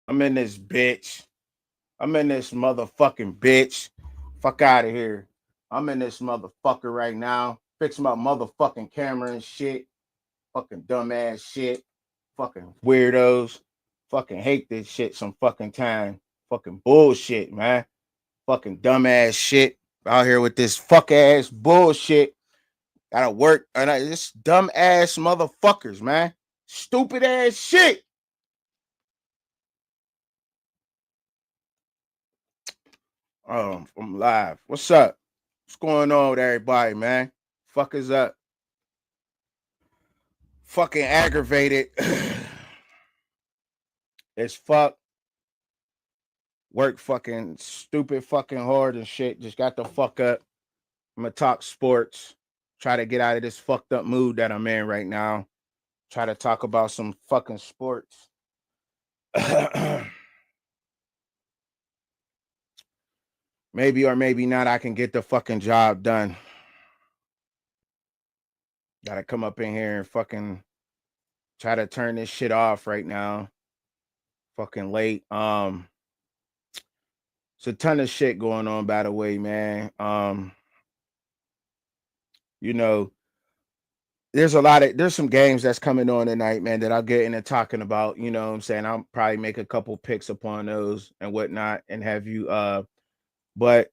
I'm in this bitch. I'm in this motherfucking bitch. Fuck out of here. I'm in this motherfucker right now. Fix my motherfucking camera and shit. Fucking dumbass shit. Fucking weirdos. Fucking hate this shit some fucking time. Fucking bullshit, man. Fucking dumbass shit. Out here with this fuck ass bullshit. Gotta work. And this dumb ass motherfuckers, man. Stupid ass shit. I'm live. What's up? What's going on with everybody, man? Fuck is up? Fucking aggravated as fuck. Work fucking stupid fucking hard and shit. Just got the fuck up. I'm gonna talk sports. Try to get out of this fucked up mood that I'm in right now. Try to talk about some fucking sports. Maybe or maybe not, I can get the fucking job done. Gotta come up in here and fucking try to turn this shit off right now. Fucking late. It's a ton of shit going on, by the way, man. You know, there's some games that's coming on tonight, man, that I'll get into talking about. You know what I'm saying? I'll probably make a couple picks upon those and whatnot and have you but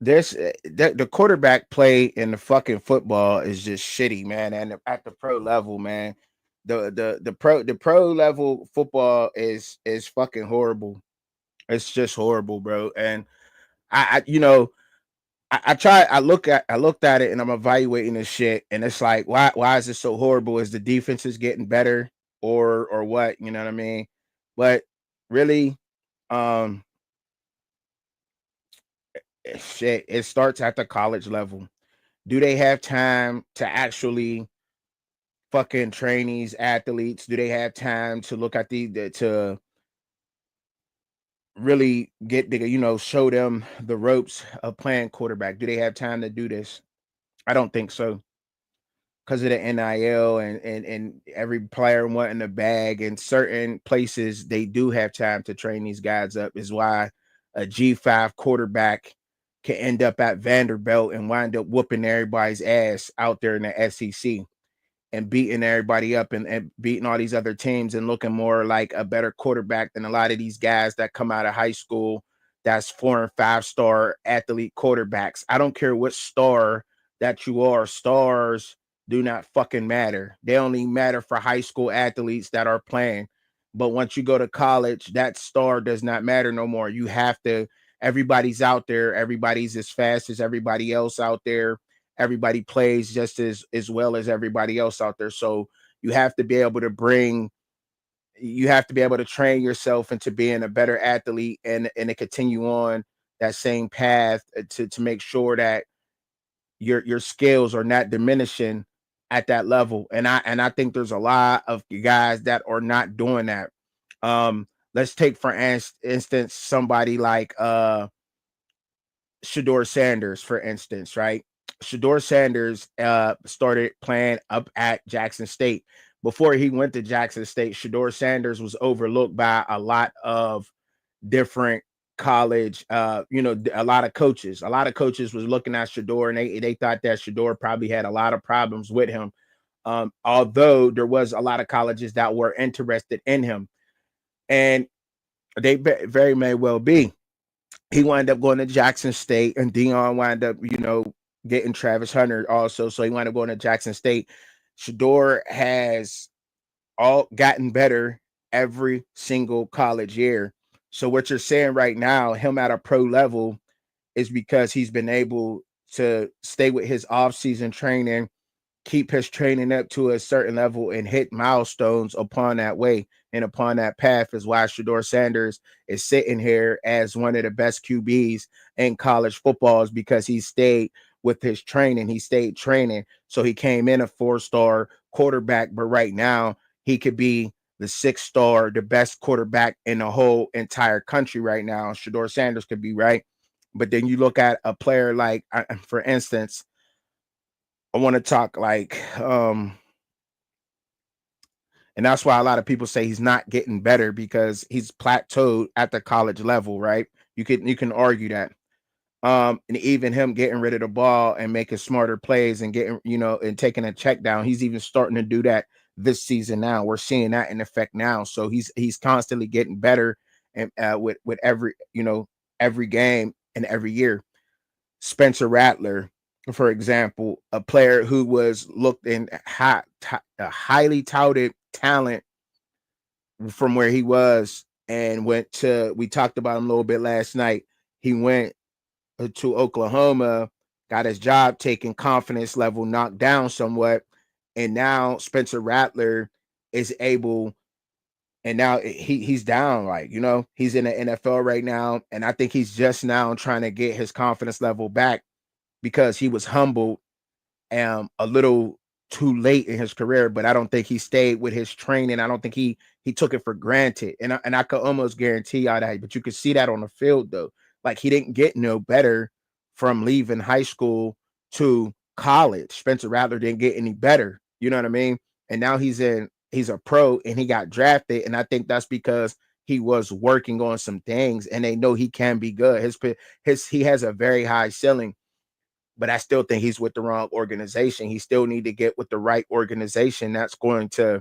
the quarterback play in the fucking football is just shitty, man. And at the pro level, man, the pro level football is fucking horrible. It's just horrible, bro. And I you know, I looked at it and I'm evaluating this shit, and it's like, why is it so horrible? Is the defense is getting better or what? You know what I mean? But really, um, shit, it starts at the college level. Do they have time to actually fucking train these athletes? Do they have time to look at the to really get the show them the ropes of playing quarterback? Do they have time to do this? I don't think so. Because of the NIL and every player wanting the bag, in certain places they do have time to train these guys up, is why a G5 quarterback can end up at Vanderbilt and wind up whooping everybody's ass out there in the SEC and beating everybody up and beating all these other teams and looking more like a better quarterback than a lot of these guys that come out of high school that's 4 and 5 star athlete quarterbacks. I don't care what star that you are. Stars do not fucking matter. They only matter for high school athletes that are playing. But once you go to college, that star does not matter no more. You have to, everybody's out there. Everybody's as fast as everybody else out there. Everybody plays just as well as everybody else out there. So you have to be able to train yourself into being a better athlete and to continue on that same path to make sure that your skills are not diminishing at that level. And I think there's a lot of guys that are not doing that. Let's take for instance somebody like Shador Sanders, for instance, right? Shador Sanders started playing up at Jackson State. Before he went to Jackson State, Shador Sanders was overlooked by a lot of different college, a lot of coaches. A lot of coaches was looking at Shador and they thought that Shador probably had a lot of problems with him. Although there was a lot of colleges that were interested in him. And they very may well be. He wound up going to Jackson State, and Dion wound up, getting Travis Hunter also. So he wound up going to Jackson State. Shador has all gotten better every single college year. So what you're saying right now, him at a pro level, is because he's been able to stay with his off-season training, keep his training up to a certain level and hit milestones upon that way and upon that path, is why Shador Sanders is sitting here as one of the best QBs in college football, is because he stayed with his training. He stayed training. So he came in a 4-star quarterback, but right now he could be the 6-star, the best quarterback in the whole entire country right now. Shador Sanders could be, right. But then you look at a player like, for instance, I want to talk like And that's why a lot of people say he's not getting better because he's plateaued at the college level, right? You can argue that. And even him getting rid of the ball and making smarter plays and getting, and taking a check down, he's even starting to do that this season now. We're seeing that in effect now. So he's constantly getting better and with every, every game and every year. Spencer Rattler, for example, a player who was looked in a highly touted talent from where he was and we talked about him a little bit last night. He went to Oklahoma, got his job taken, confidence level knocked down somewhat, and now Spencer Rattler is able, and now he's down, like, he's in the NFL right now, and I think he's just now trying to get his confidence level back because he was humbled a little too late in his career, but I don't think he stayed with his training. I don't think he took it for granted, and I could almost guarantee y'all that. But you could see that on the field though, like he didn't get no better from leaving high school to college. Spencer Rattler didn't get any better. You know what I mean? And now he's a pro and he got drafted, and I think that's because he was working on some things, and they know he can be good. He has a very high ceiling. But I still think he's with the wrong organization. He still need to get with the right organization that's going to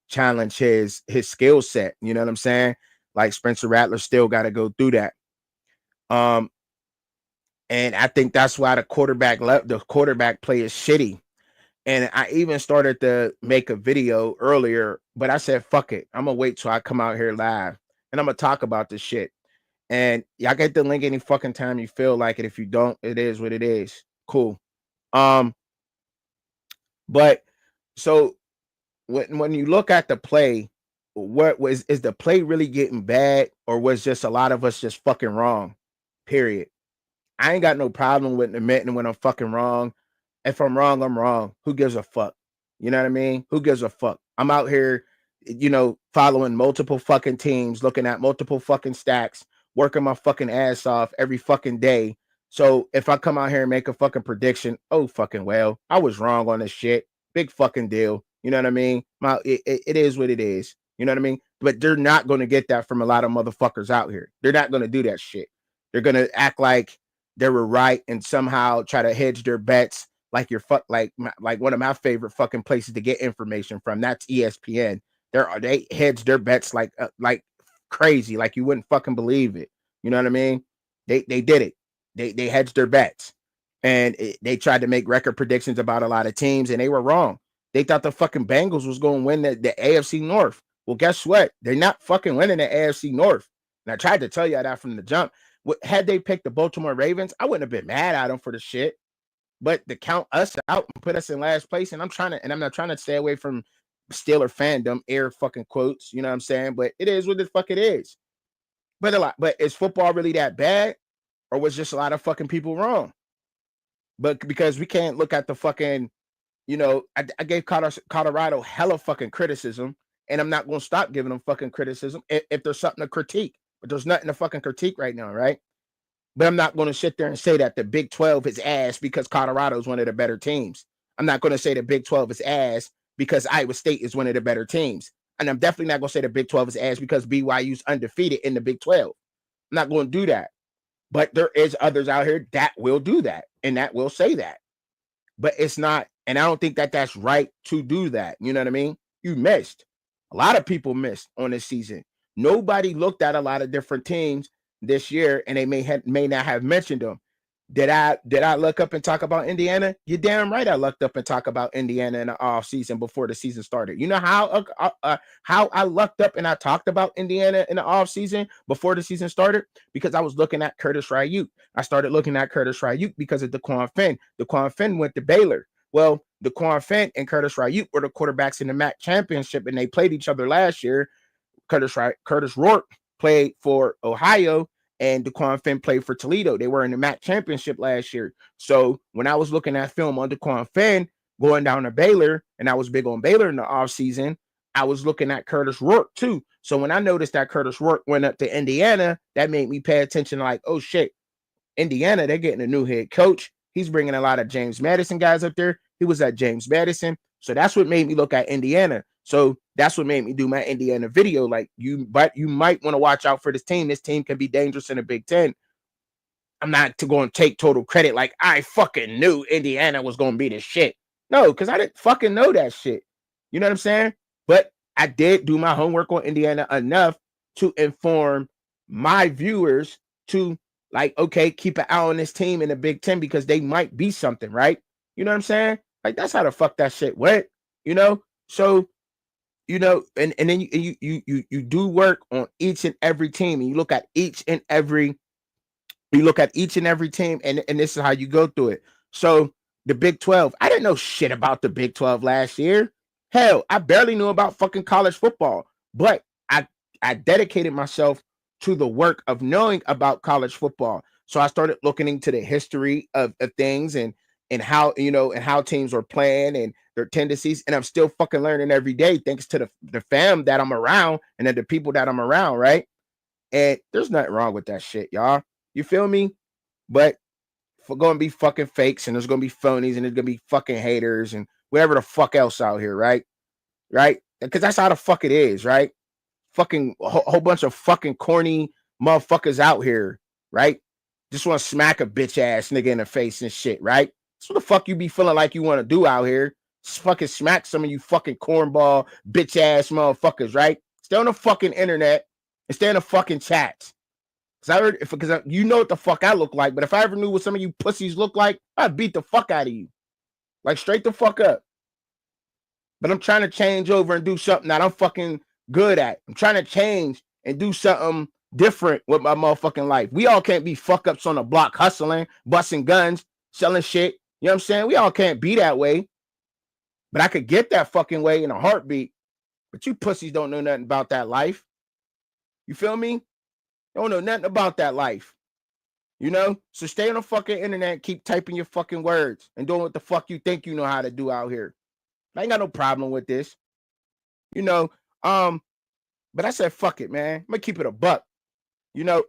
challenge his skill set. You know what I'm saying? Like Spencer Rattler still got to go through that. And I think that's why the quarterback play is shitty. And I even started to make a video earlier, but I said, fuck it. I'm gonna wait till I come out here live and I'm gonna talk about this shit. And y'all get the link any fucking time you feel like it. If you don't, it is what it is. Cool. But so when you look at the play, is the play really getting bad, or was just a lot of us just fucking wrong? Period. I ain't got no problem with admitting when I'm fucking wrong. If I'm wrong, I'm wrong. Who gives a fuck? You know what I mean? Who gives a fuck? I'm out here, following multiple fucking teams, looking at multiple fucking stacks, working my fucking ass off every fucking day. So if I come out here and make a fucking prediction, oh fucking well, I was wrong on this shit. Big fucking deal. You know what I mean? It is what it is. You know what I mean? But they're not going to get that from a lot of motherfuckers out here. They're not going to do that shit. They're going to act like they were right and somehow try to hedge their bets like one of my favorite fucking places to get information from. That's ESPN. They hedge their bets like crazy, like you wouldn't fucking believe it. You know what I mean? They did it. They hedged their bets, and they tried to make record predictions about a lot of teams, and they were wrong. They thought the fucking Bengals was going to win the AFC North. Well, guess what? They're not fucking winning the AFC North. And I tried to tell you that from the jump. Had they picked the Baltimore Ravens, I wouldn't have been mad at them for the shit. But to count us out and put us in last place, and I'm not trying to stay away from Steeler fandom, air fucking quotes, you know what I'm saying? But it is what the fuck it is. But is football really that bad? Or was just a lot of fucking people wrong? But because we can't look at the fucking, I gave Colorado hella fucking criticism, and I'm not going to stop giving them fucking criticism if there's something to critique. But there's nothing to fucking critique right now, right? But I'm not going to sit there and say that the Big 12 is ass because Colorado is one of the better teams. I'm not going to say the Big 12 is ass because Iowa State is one of the better teams. And I'm definitely not going to say the Big 12 is ass because BYU's undefeated in the Big 12. I'm not going to do that. But there is others out here that will do that and that will say that. But it's not, and I don't think that that's right to do that. You know what I mean? You missed. A lot of people missed on this season. Nobody looked at a lot of different teams this year, and they may not have mentioned them. Did I look up and talk about Indiana? You're damn right. I looked up and talk about Indiana in the off season before the season started. You know how I looked up and I talked about Indiana in the off season before the season started? Because I was looking at Curtis Ryuk. I started looking at Curtis Ryuk because of DeQuan Finn. DeQuan Finn went to Baylor. Well, DeQuan Finn and Curtis Ryuk were the quarterbacks in the MAC championship, and they played each other last year. Curtis Rourke played for Ohio, and DeQuan Finn played for Toledo. They were in the MAC championship last year. So when I was looking at film on DeQuan Finn going down to Baylor, and I was big on Baylor in the offseason, I was looking at Curtis Rourke too. So when I noticed that Curtis Rourke went up to Indiana, that made me pay attention like, oh shit, Indiana, they're getting a new head coach. He's bringing a lot of James Madison guys up there. He was at James Madison. So that's what made me look at Indiana. So That's what made me do my Indiana video. Like but you might want to watch out for this team. This team can be dangerous in the Big Ten. I'm not to go and take total credit. Like I fucking knew Indiana was going to be the shit. No, because I didn't fucking know that shit. You know what I'm saying? But I did do my homework on Indiana enough to inform my viewers to like, okay, keep an eye on this team in the Big Ten because they might be something, right? You know what I'm saying? Like that's how the fuck that shit went, you know? So, you know, and then you do work on each and every team, and you look at each and every team, and this is how you go through it. So the Big 12, I didn't know shit about the Big 12 last year. Hell, I barely knew about fucking college football, but I dedicated myself to the work of knowing about college football. So I started looking into the history of things and how, you know, and how teams are playing and their tendencies. And I'm still fucking learning every day thanks to the fam that I'm around and then the people that I'm around, right? And there's nothing wrong with that shit, y'all. You feel me? But for going to be fucking fakes, and there's going to be phonies, and there's going to be fucking haters and whatever the fuck else out here, right? Right? Because that's how the fuck it is, right? Fucking whole bunch of fucking corny motherfuckers out here, right? Just want to smack a bitch ass nigga in the face and shit, right? That's what the fuck you be feeling like you want to do out here. Just fucking smack some of you fucking cornball bitch ass motherfuckers, right? Stay on the fucking internet and stay in the fucking chats. Because you know what the fuck I look like, but if I ever knew what some of you pussies look like, I'd beat the fuck out of you. Like straight the fuck up. But I'm trying to change over and do something that I'm fucking good at. I'm trying to change and do something different with my motherfucking life. We all can't be fuck ups on the block hustling, busting guns, selling shit. You know what I'm saying? We all can't be that way. But I could get that fucking way in a heartbeat. But you pussies don't know nothing about that life. You feel me? Don't know nothing about that life. You know? So stay on the fucking internet, keep typing your fucking words and doing what the fuck you think you know how to do out here. I ain't got no problem with this. You know, but I said fuck it, man. I'm gonna keep it a buck. You know,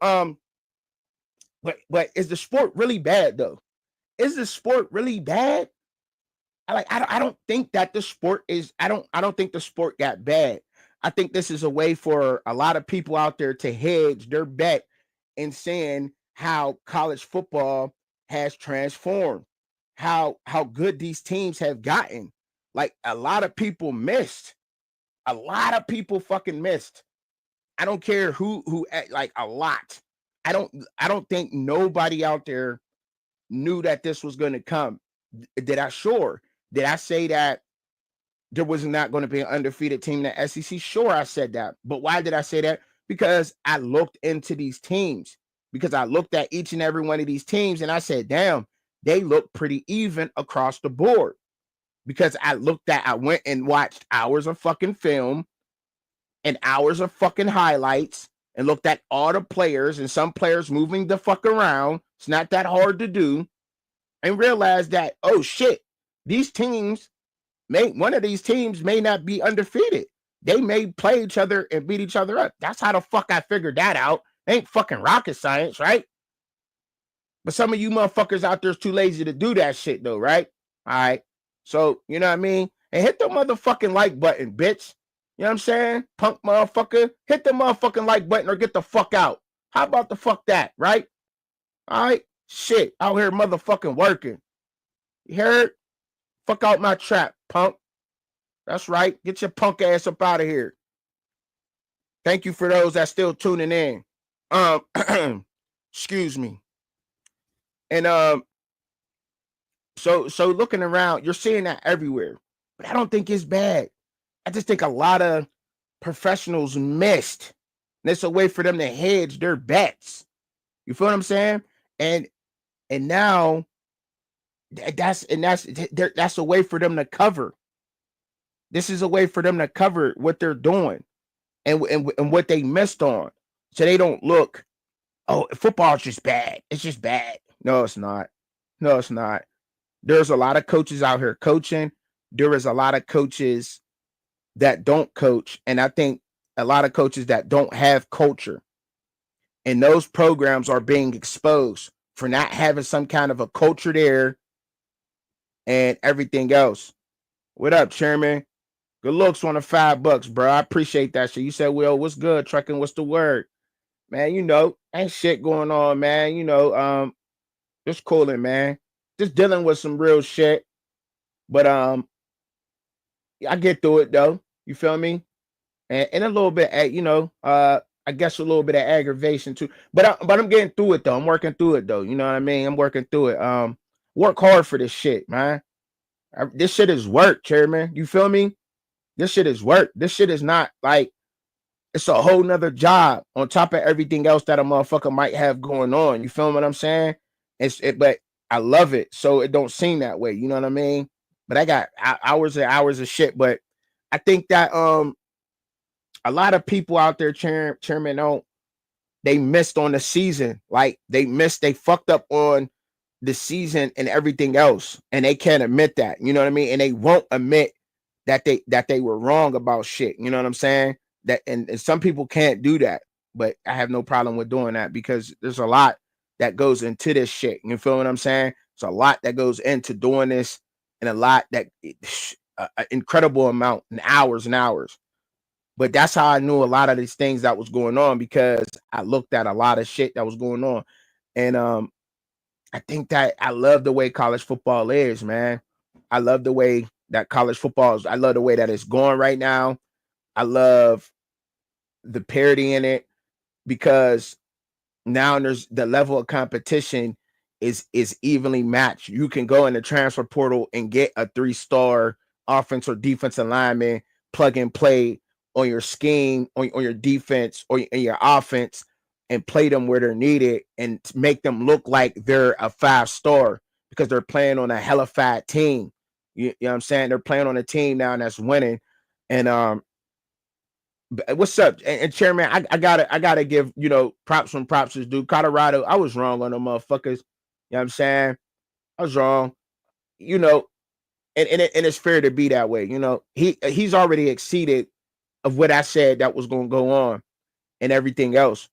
but is the sport really bad though? Is the sport really bad? I don't think that the sport is I don't think the sport got bad. I think this is a way for a lot of people out there to hedge their bet in saying how college football has transformed, how good these teams have gotten. Like a lot of people missed. A lot of people fucking missed. I don't care who like a lot. I don't think nobody out there knew that this was going to come. Did I say that there was not going to be an undefeated team in the SEC? Sure, I said that. But why did I say that? Because I looked into these teams. Because I looked at each and every one of these teams and I said, damn, they look pretty even across the board. Because I went and watched hours of fucking film and hours of fucking highlights and looked at all the players and some players moving the fuck around. It's not that hard to do. And realized that, oh shit, these teams one of these teams may not be undefeated. They may play each other and beat each other up. That's how the fuck I figured that out. It ain't fucking rocket science, right? But some of you motherfuckers out there is too lazy to do that shit though, right? All right. So, you know what I mean? And hit the motherfucking like button, bitch. You know what I'm saying? Punk motherfucker. Hit the motherfucking like button or get the fuck out. How about the fuck that, right? All right? Shit. Out here motherfucking working. You heard? Fuck out my trap, punk. That's right. Get your punk ass up out of here. Thank you for those that still tuning in. Excuse me. And so looking around, you're seeing that everywhere. But I don't think it's bad. I just think a lot of professionals missed. And it's a way for them to hedge their bets. You feel what I'm saying? And now that's a way for them to cover. This is a way for them to cover what they're doing and what they missed on. So they don't look, oh, football's just bad. It's just bad. No, it's not. No, it's not. There's a lot of coaches out here coaching. There is a lot of coaches that don't coach. And I think a lot of coaches that don't have culture. And those programs are being exposed for not having some kind of a culture there and everything else. What up, Chairman? Good looks on the $5, bro. I appreciate that shit. You said, Will, what's good? Truckin, what's the word? Man, ain't shit going on, man. Just cooling, man. Just dealing with some real shit. But I get through it though. You feel me? And a little bit, I guess a little bit of aggravation too. But I'm getting through it though. I'm working through it though. You know what I mean? I'm working through it. Work hard for this shit, man. This shit is work, chairman. You feel me? This shit is work. This shit is not like it's a whole nother job on top of everything else that a motherfucker might have going on. You feel what I'm saying? But I love it, so it don't seem that way. You know what I mean? But I got hours and hours of shit. But I think that a lot of people out there, chairman, they missed on the season. Like they fucked up on the season and everything else, and they can't admit that. You know what I mean? And they won't admit that they were wrong about shit. You know what I'm saying? That and some people can't do that, but I have no problem with doing that because there's a lot that goes into this shit. You feel what I'm saying? There's a lot that goes into doing this, and a lot that an incredible amount and hours and hours. But that's how I knew a lot of these things that was going on because I looked at a lot of shit that was going on. And I think that I love the way college football is, man. I love the way that college football is. I love the way that it's going right now. I love the parity in it because now there's the level of competition is evenly matched. You can go in the transfer portal and get a 3-star offense or defensive lineman, plug and play on your scheme, on your defense or in your offense, and play them where they're needed and make them look like they're a 5-star because they're playing on a hella fat team. You know what I'm saying? They're playing on a team now that's winning. And what's up? And chairman, I gotta give props when props is due. Colorado, I was wrong on them motherfuckers. You know what I'm saying? I was wrong. And it's fair to be that way. He's already exceeded of what I said that was gonna go on and everything else.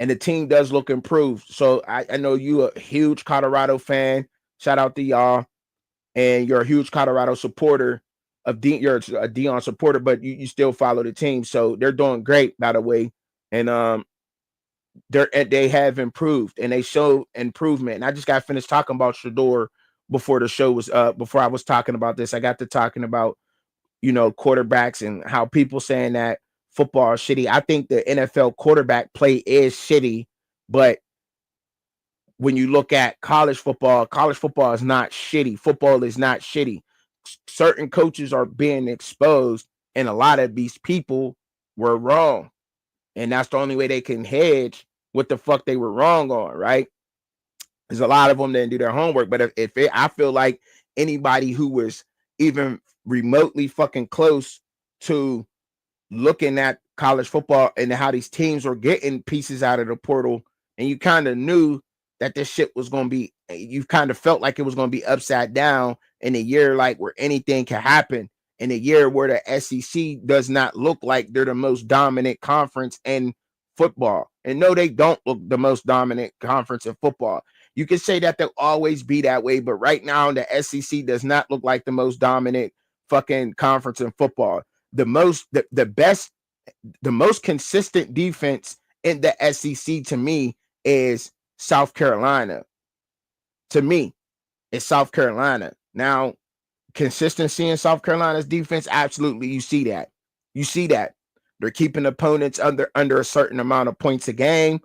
And the team does look improved. So I know you a huge Colorado fan. Shout out to y'all. And you're a huge Colorado supporter you're a Dion supporter, but you still follow the team. So they're doing great, by the way. And they have improved and they show improvement. And I just got finished talking about Shedeur before the show was before I was talking about this. I got to talking about quarterbacks and how people saying that football is shitty. I think the NFL quarterback play is shitty, but when you look at college football is not shitty. Football is not shitty. Certain coaches are being exposed, and a lot of these people were wrong. And that's the only way they can hedge what the fuck they were wrong on, right? There's a lot of them that didn't do their homework. But I feel like anybody who was even remotely fucking close to looking at college football and how these teams were getting pieces out of the portal, and you kind of knew that this shit was going to be, you kind of felt like it was going to be upside down in a year like where anything can happen, in a year where the SEC does not look like they're the most dominant conference in football. And no, they don't look the most dominant conference in football. You can say that they'll always be that way, but right now the SEC does not look like the most dominant fucking conference in football. The most consistent defense in the SEC to me is South Carolina. To me, it's South Carolina. Now, consistency in South Carolina's defense, absolutely, you see that. They're keeping opponents under a certain amount of points a game.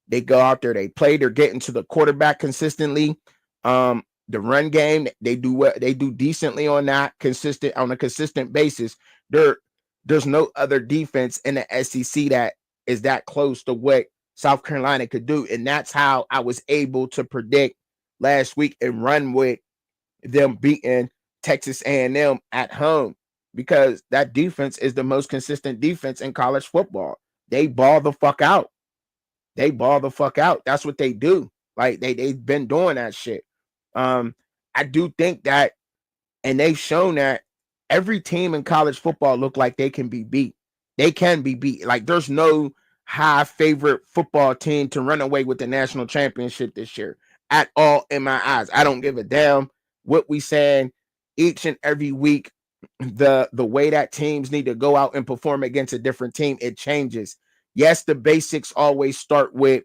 They go out there, they play, they're getting to the quarterback consistently. The run game, they do decently on that on a consistent basis. There's no other defense in the SEC that is that close to what South Carolina could do. And that's how I was able to predict last week and run with them beating Texas A&M at home, because that defense is the most consistent defense in college football. They ball the fuck out. That's what they do. Like they've been doing that shit. I do think that, and they've shown that every team in college football look like they can be beat. Like there's no high favorite football team to run away with the national championship this year at all in my eyes. I don't give a damn what we saying each and every week. the way that teams need to go out and perform against a different team, it changes. Yes, the basics always start with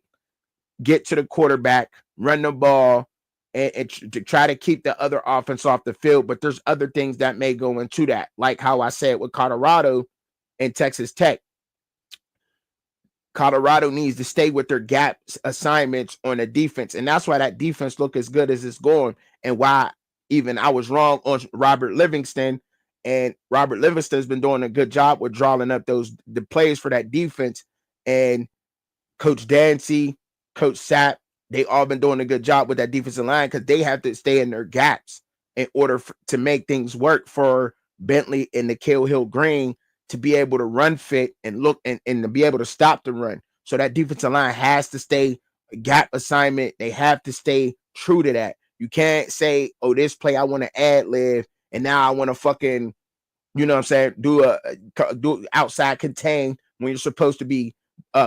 get to the quarterback, run the ball, and to try to keep the other offense off the field. But there's other things that may go into that, like how I said with Colorado and Texas Tech. Colorado needs to stay with their gap assignments on the defense, and that's why that defense look as good as it's going, and why even I was wrong on Robert Livingston, and Robert Livingston's been doing a good job with drawing up the plays for that defense, and Coach Dancy, Coach Sapp, they all been doing a good job with that defensive line because they have to stay in their gaps in order to make things work for Bentley and Nikhil Hill Green to be able to run fit and look and to be able to stop the run. So that defensive line has to stay gap assignment. They have to stay true to that. You can't say, oh, this play I want to ad lib and now I want to fucking, you know what I'm saying, do outside contain when you're supposed to be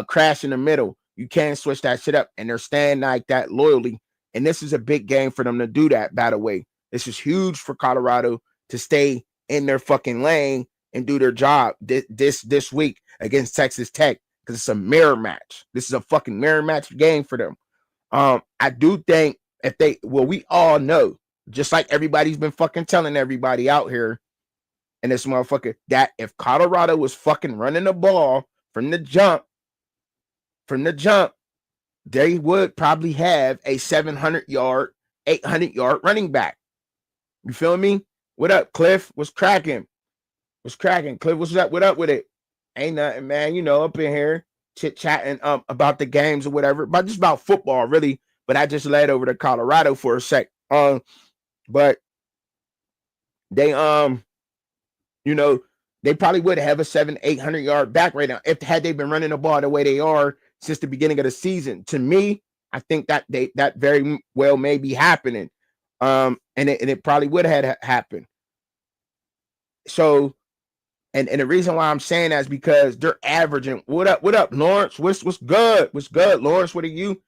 crash in the middle. You can't switch that shit up. And they're staying like that loyally. And this is a big game for them to do that, by the way. This is huge for Colorado to stay in their fucking lane and do their job this week against Texas Tech, because it's a mirror match. This is a fucking mirror match game for them. I do think we all know, just like everybody's been fucking telling everybody out here and this motherfucker, that if Colorado was fucking running the ball from the jump, they would probably have a 700-yard, 800-yard running back. You feel me? What up, Cliff? What's cracking? Cliff, what's up? What up with it? Ain't nothing, man. You know, up in here chit-chatting about the games or whatever, but just about football, really. But I just led over to Colorado for a sec. But they you know, they probably would have a 700-800 yard back right now if had they been running the ball the way they are since the beginning of the season. To me, I think that that very well may be happening. And it probably would have happened. So, and the reason why I'm saying that is because they're averaging. What up, Lawrence? What's good? What's good, Lawrence? What are you?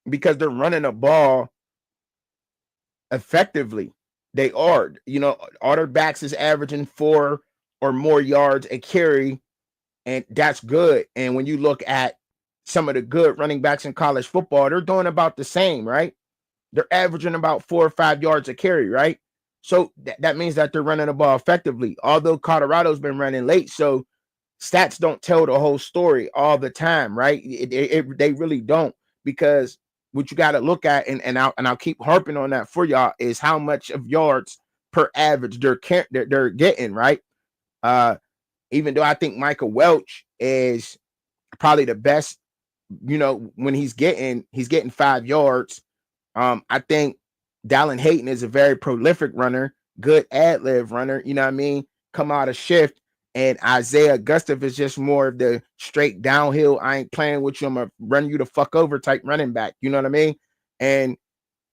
Because they're running the ball effectively. They are, you know, all their backs is averaging 4 or more yards a carry, and that's good. And when you look at some of the good running backs in college football, they're doing about the same, right? They're averaging about 4 or 5 yards a carry, right? So that means that they're running the ball effectively, although Colorado's been running late. So stats don't tell the whole story all the time, right? They really don't, because what you got to look at, and I'll keep harping on that for y'all, is how much of yards per average they're getting, right? Even though I think Michael Welch is probably the best, you know, when he's getting 5 yards. I think Dallin Hayden is a very prolific runner, good ad-lib runner, you know what I mean? Come out of shift. And Isaiah Gustav is just more of the straight downhill, I ain't playing with you, I'm gonna run you the fuck over type running back, you know what I mean? And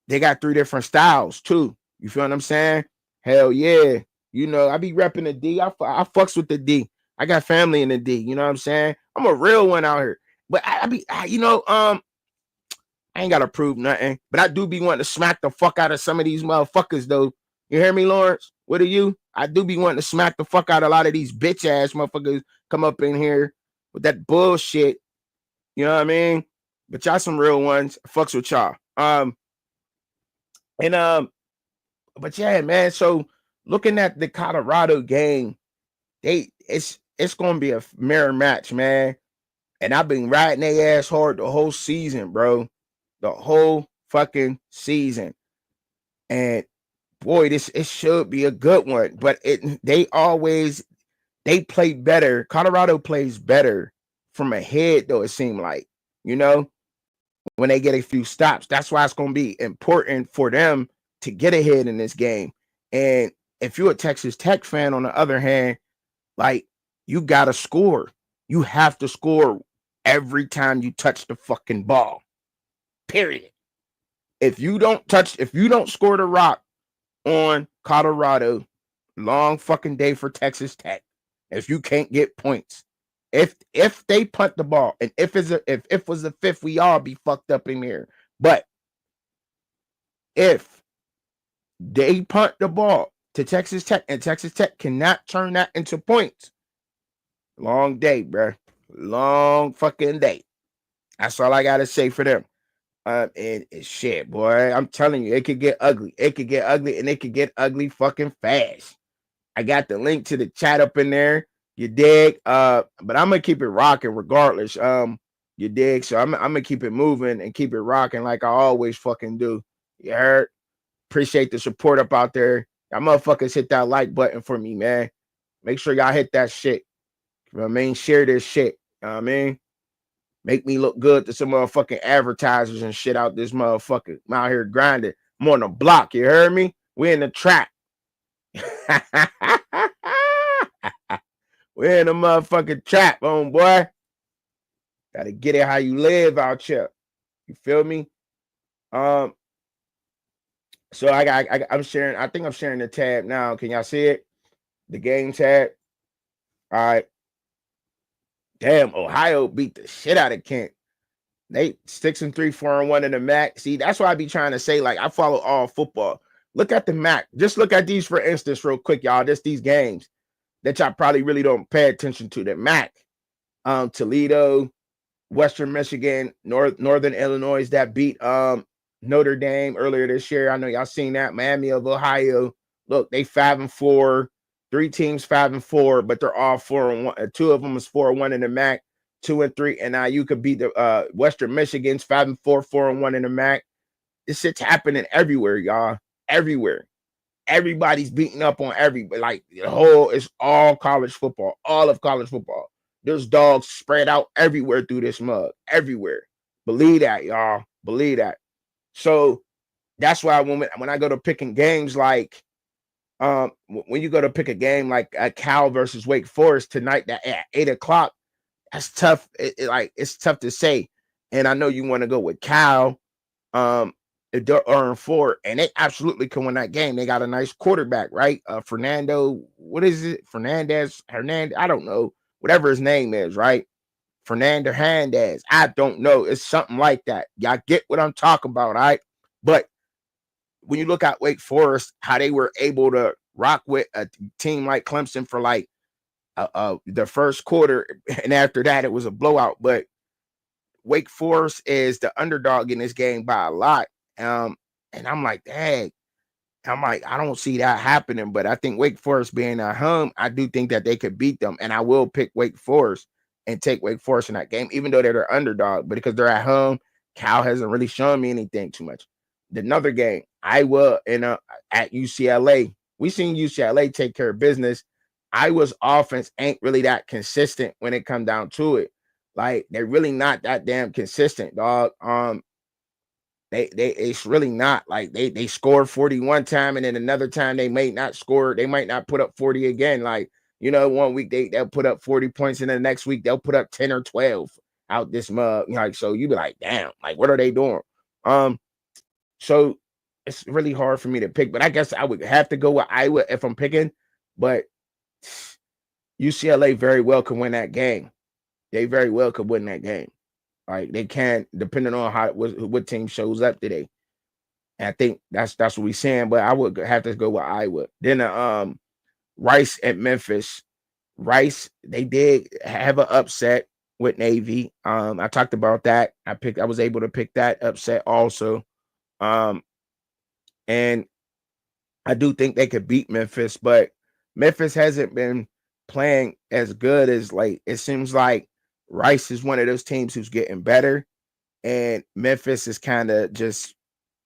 they got 3 different styles too. You feel what I'm saying? Hell yeah. You know, I be repping the D. I fucks with the D. I got family in the D, you know what I'm saying? I'm a real one out here. But I ain't gotta prove nothing, but I do be wanting to smack the fuck out of some of these motherfuckers, though. You hear me, Lawrence? What are you? I do be wanting to smack the fuck out of a lot of these bitch ass motherfuckers come up in here with that bullshit. You know what I mean? But y'all some real ones. Fucks with y'all. But yeah, man. So looking at the Colorado game, it's gonna be a mirror match, man. And I've been riding their ass hard the whole season, bro. The whole fucking season. And boy, it should be a good one. But they play better. Colorado plays better from ahead, though, it seemed like, you know, when they get a few stops. That's why it's going to be important for them to get ahead in this game. And if you're a Texas Tech fan, on the other hand, like, you got to score. You have to score every time you touch the fucking ball. Period. If you don't score the rock on Colorado, long fucking day for Texas Tech. If you can't get points, if they punt the ball, and if it was a fifth, we all be fucked up in here. But if they punt the ball to Texas Tech, and Texas Tech cannot turn that into points. Long day, bro. Long fucking day. That's all I gotta say for them. And shit, boy, I'm telling you, it could get ugly. It could get ugly, and it could get ugly fucking fast. I got the link to the chat up in there. You dig? But I'm gonna keep it rocking regardless. You dig? So I'm gonna keep it moving and keep it rocking like I always fucking do. You heard? Appreciate the support up out there. Y'all motherfuckers hit that like button for me, man. Make sure y'all hit that shit. You know what I mean? Share this shit. You know what I mean? Make me look good to some motherfucking advertisers and shit out this motherfucker. I'm out here grinding. I'm on the block. You heard me? We in the trap. We're in the motherfucking trap, homeboy. Gotta get it how you live out here. You feel me? So I'm sharing. I think I'm sharing the tab now. Can y'all see it? The game tab. All right. Damn, Ohio beat the shit out of Kent. They 6-3, 4-1 in the MAC. See, that's why I be trying to say, like, I follow all football. Look at the MAC. Just look at these, for instance, real quick, y'all. Just these games that y'all probably really don't pay attention to. The MAC, Toledo, Western Michigan, Northern Illinois that beat Notre Dame earlier this year. I know y'all seen that. Miami of Ohio. Look, they 5-4. 3 teams 5-4, but they're all 4-1. 2 of them is 4-1 in the MAC. 2-3, and now you could beat the Western Michigan's 5-4, 4-1 in the MAC. This shit's happening everywhere, y'all. Everywhere. Everybody's beating up on everybody. Like the whole, it's all college football, all of college football. There's dogs spread out everywhere through this mug. Everywhere. Believe that, y'all. Believe that. So that's why when I go to picking games like when you go to pick a game like a Cal versus Wake Forest tonight at 8:00, that's tough. It's tough to say. And I know you want to go with Cal. They're 4, and they absolutely can win that game. They got a nice quarterback, right? Fernando, what is it? Hernandez. I don't know. Whatever his name is, right? Fernando Hernandez. I don't know. It's something like that. Y'all get what I'm talking about, right? But when you look at Wake Forest, how they were able to rock with a team like Clemson for like the first quarter, and after that it was a blowout. But Wake Forest is the underdog in this game by a lot. And I'm like, dang, I don't see that happening. But I think Wake Forest being at home, I do think that they could beat them. And I will pick Wake Forest and take Wake Forest in that game, even though they're the underdog. But because they're at home, Cal hasn't really shown me anything too much. Another game, Iowa at UCLA. We seen UCLA take care of business. Iowa's offense ain't really that consistent when it come down to it. Like, they're really not that damn consistent, dog. It's really not. Like, they scored 40 one time, and then another time they might not score. They might not put up 40 again. Like, you know, one week they'll put up 40 points, and then the next week they'll put up 10 or 12 out this mug. Like, so you be like, damn, like, what are they doing? So it's really hard for me to pick, but I guess I would have to go with Iowa if I'm picking. But UCLA very well could win that game. They very well could win that game. Like, they can, depending on what team shows up today. And I think that's what we're saying. But I would have to go with Iowa. Then Rice at Memphis. Rice, they did have an upset with Navy. I talked about that. I was able to pick that upset also. And I do think they could beat Memphis, but Memphis hasn't been playing as good as, like, it seems like Rice is one of those teams who's getting better, and Memphis is kind of just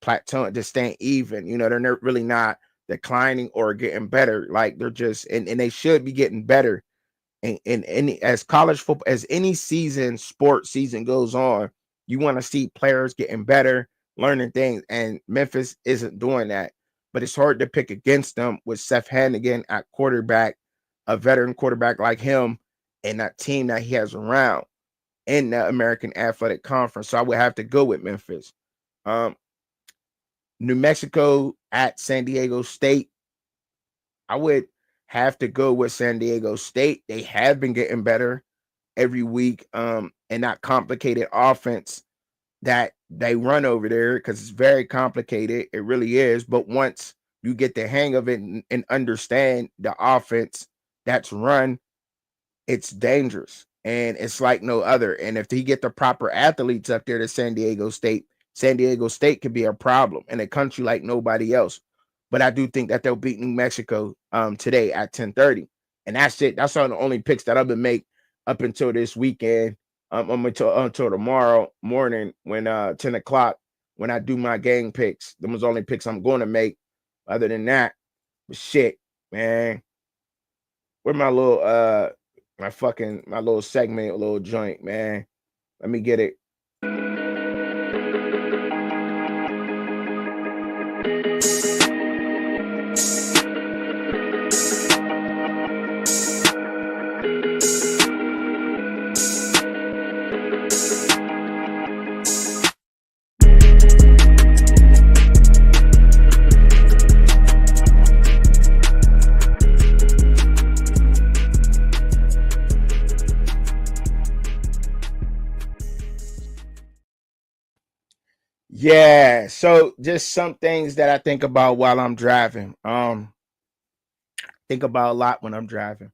plateauing, just staying even. You know, they're really not declining or getting better. Like, they're just, and they should be getting better. And any, as college football, as any sports season goes on, you want to see players getting better, learning things, and Memphis isn't doing that. But it's hard to pick against them with Seth Hannigan at quarterback, a veteran quarterback like him, and that team that he has around in the American Athletic Conference. So I would have to go with Memphis. New Mexico at San Diego State. I would have to go with San Diego State. They have been getting better every week, and that complicated offense that they run over there, because it's very complicated. It really is. But once you get the hang of it and understand the offense that's run, it's dangerous and it's like no other. And if he get the proper athletes up there to San Diego State could be a problem in a country like nobody else. But I do think that they'll beat New Mexico today at 10:30. And that's it. That's all the only picks that I've been make up until this weekend. Until tomorrow morning when 10 o'clock when I do my gang picks. Them was the only picks I'm going to make. Other than that, but shit, man. Where my little my little segment, little joint, man. Let me get it. Yeah, so just some things that I think about while I'm driving. Think about a lot when I'm driving.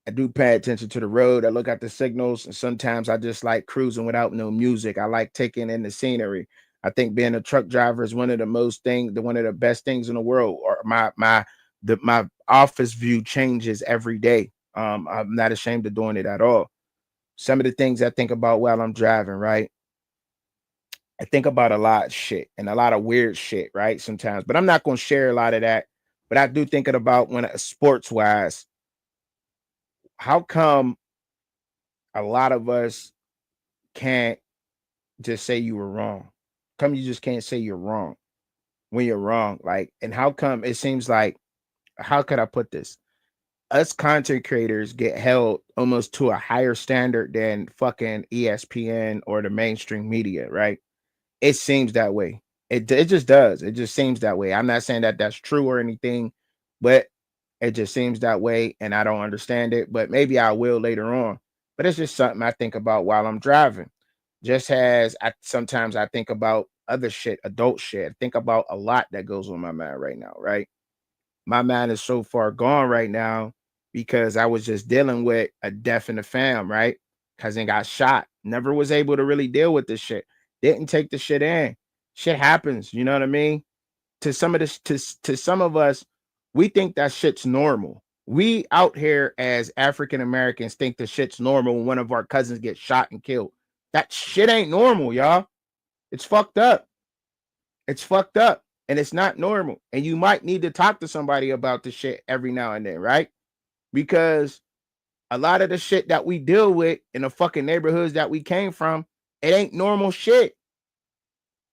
I do pay attention to the road. I look at the signals, and sometimes I just like cruising without no music. I like taking in the scenery. I think being a truck driver is one of the best things in the world. Or my office view changes every day. I'm not ashamed of doing it at all. Some of the things I think about while I'm driving, right? I think about a lot of shit and a lot of weird shit, right? Sometimes, but I'm not going to share a lot of that. But I do think about when sports wise, how come a lot of us can't just say you were wrong? Come, you just can't say you're wrong when you're wrong. Like, and how come it seems like, how could I put this? Us content creators get held almost to a higher standard than fucking ESPN or the mainstream media, right? It seems that way. It just does. It just seems that way. I'm not saying that that's true or anything, but it just seems that way, and I don't understand it. But maybe I will later on. But it's just something I think about while I'm driving. Just as sometimes I think about other shit, adult shit. I think about a lot that goes on my mind right now. Right, my mind is so far gone right now because I was just dealing with a death in the fam. Right, cousin got shot. Never was able to really deal with this shit. Didn't take the shit in. Shit happens, you know what I mean? To some of this, to some of us, we think that shit's normal. We out here as African Americans think the shit's normal when one of our cousins gets shot and killed. That shit ain't normal, y'all. It's fucked up. It's fucked up. And it's not normal. And you might need to talk to somebody about the shit every now and then, right? Because a lot of the shit that we deal with in the fucking neighborhoods that we came from, it ain't normal shit.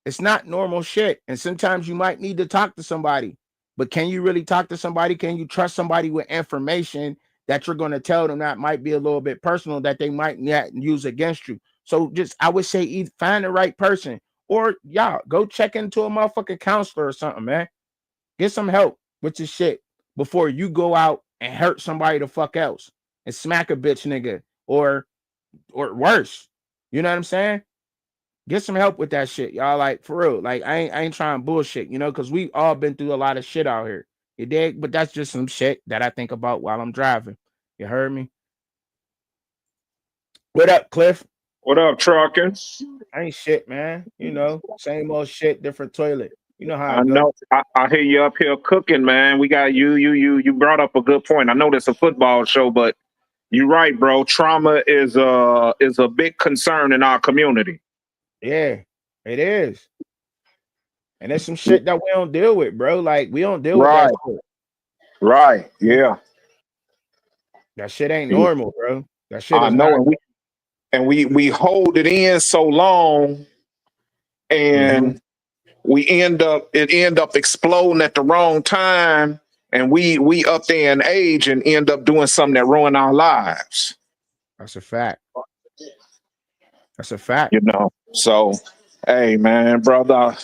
It's not normal shit. And sometimes you might need to talk to somebody. But can you really talk to somebody? Can you trust somebody with information that you're going to tell them that might be a little bit personal that they might not use against you? So just, I would say, either find the right person or y'all go check into a motherfucking counselor or something, man. Get some help with this shit before you go out and hurt somebody the fuck else and smack a bitch nigga or worse. You know what I'm saying? Get some help with that shit, y'all. Like, for real. Like, I ain't trying bullshit, you know, because we all been through a lot of shit out here. You dig? But that's just some shit that I think about while I'm driving. You heard me? What up, Cliff? What up, Truckin? I ain't shit, man. You know, same old shit, different toilet. You know how I it go. know. I hear you up here cooking, man. We got you brought up a good point. I know this a football show, but you're right, bro. Trauma is a big concern in our community. Yeah, it is. And there's some shit that we don't deal with, bro. Like, we don't deal with that Right, shit. right, yeah. That shit ain't normal, bro. That shit I is not. know, and we hold it in so long, Mm-hmm. and it end up exploding at the wrong time, and we up there in age and end up doing something that ruin our lives. That's a fact. That's a fact. So, hey, man, brother,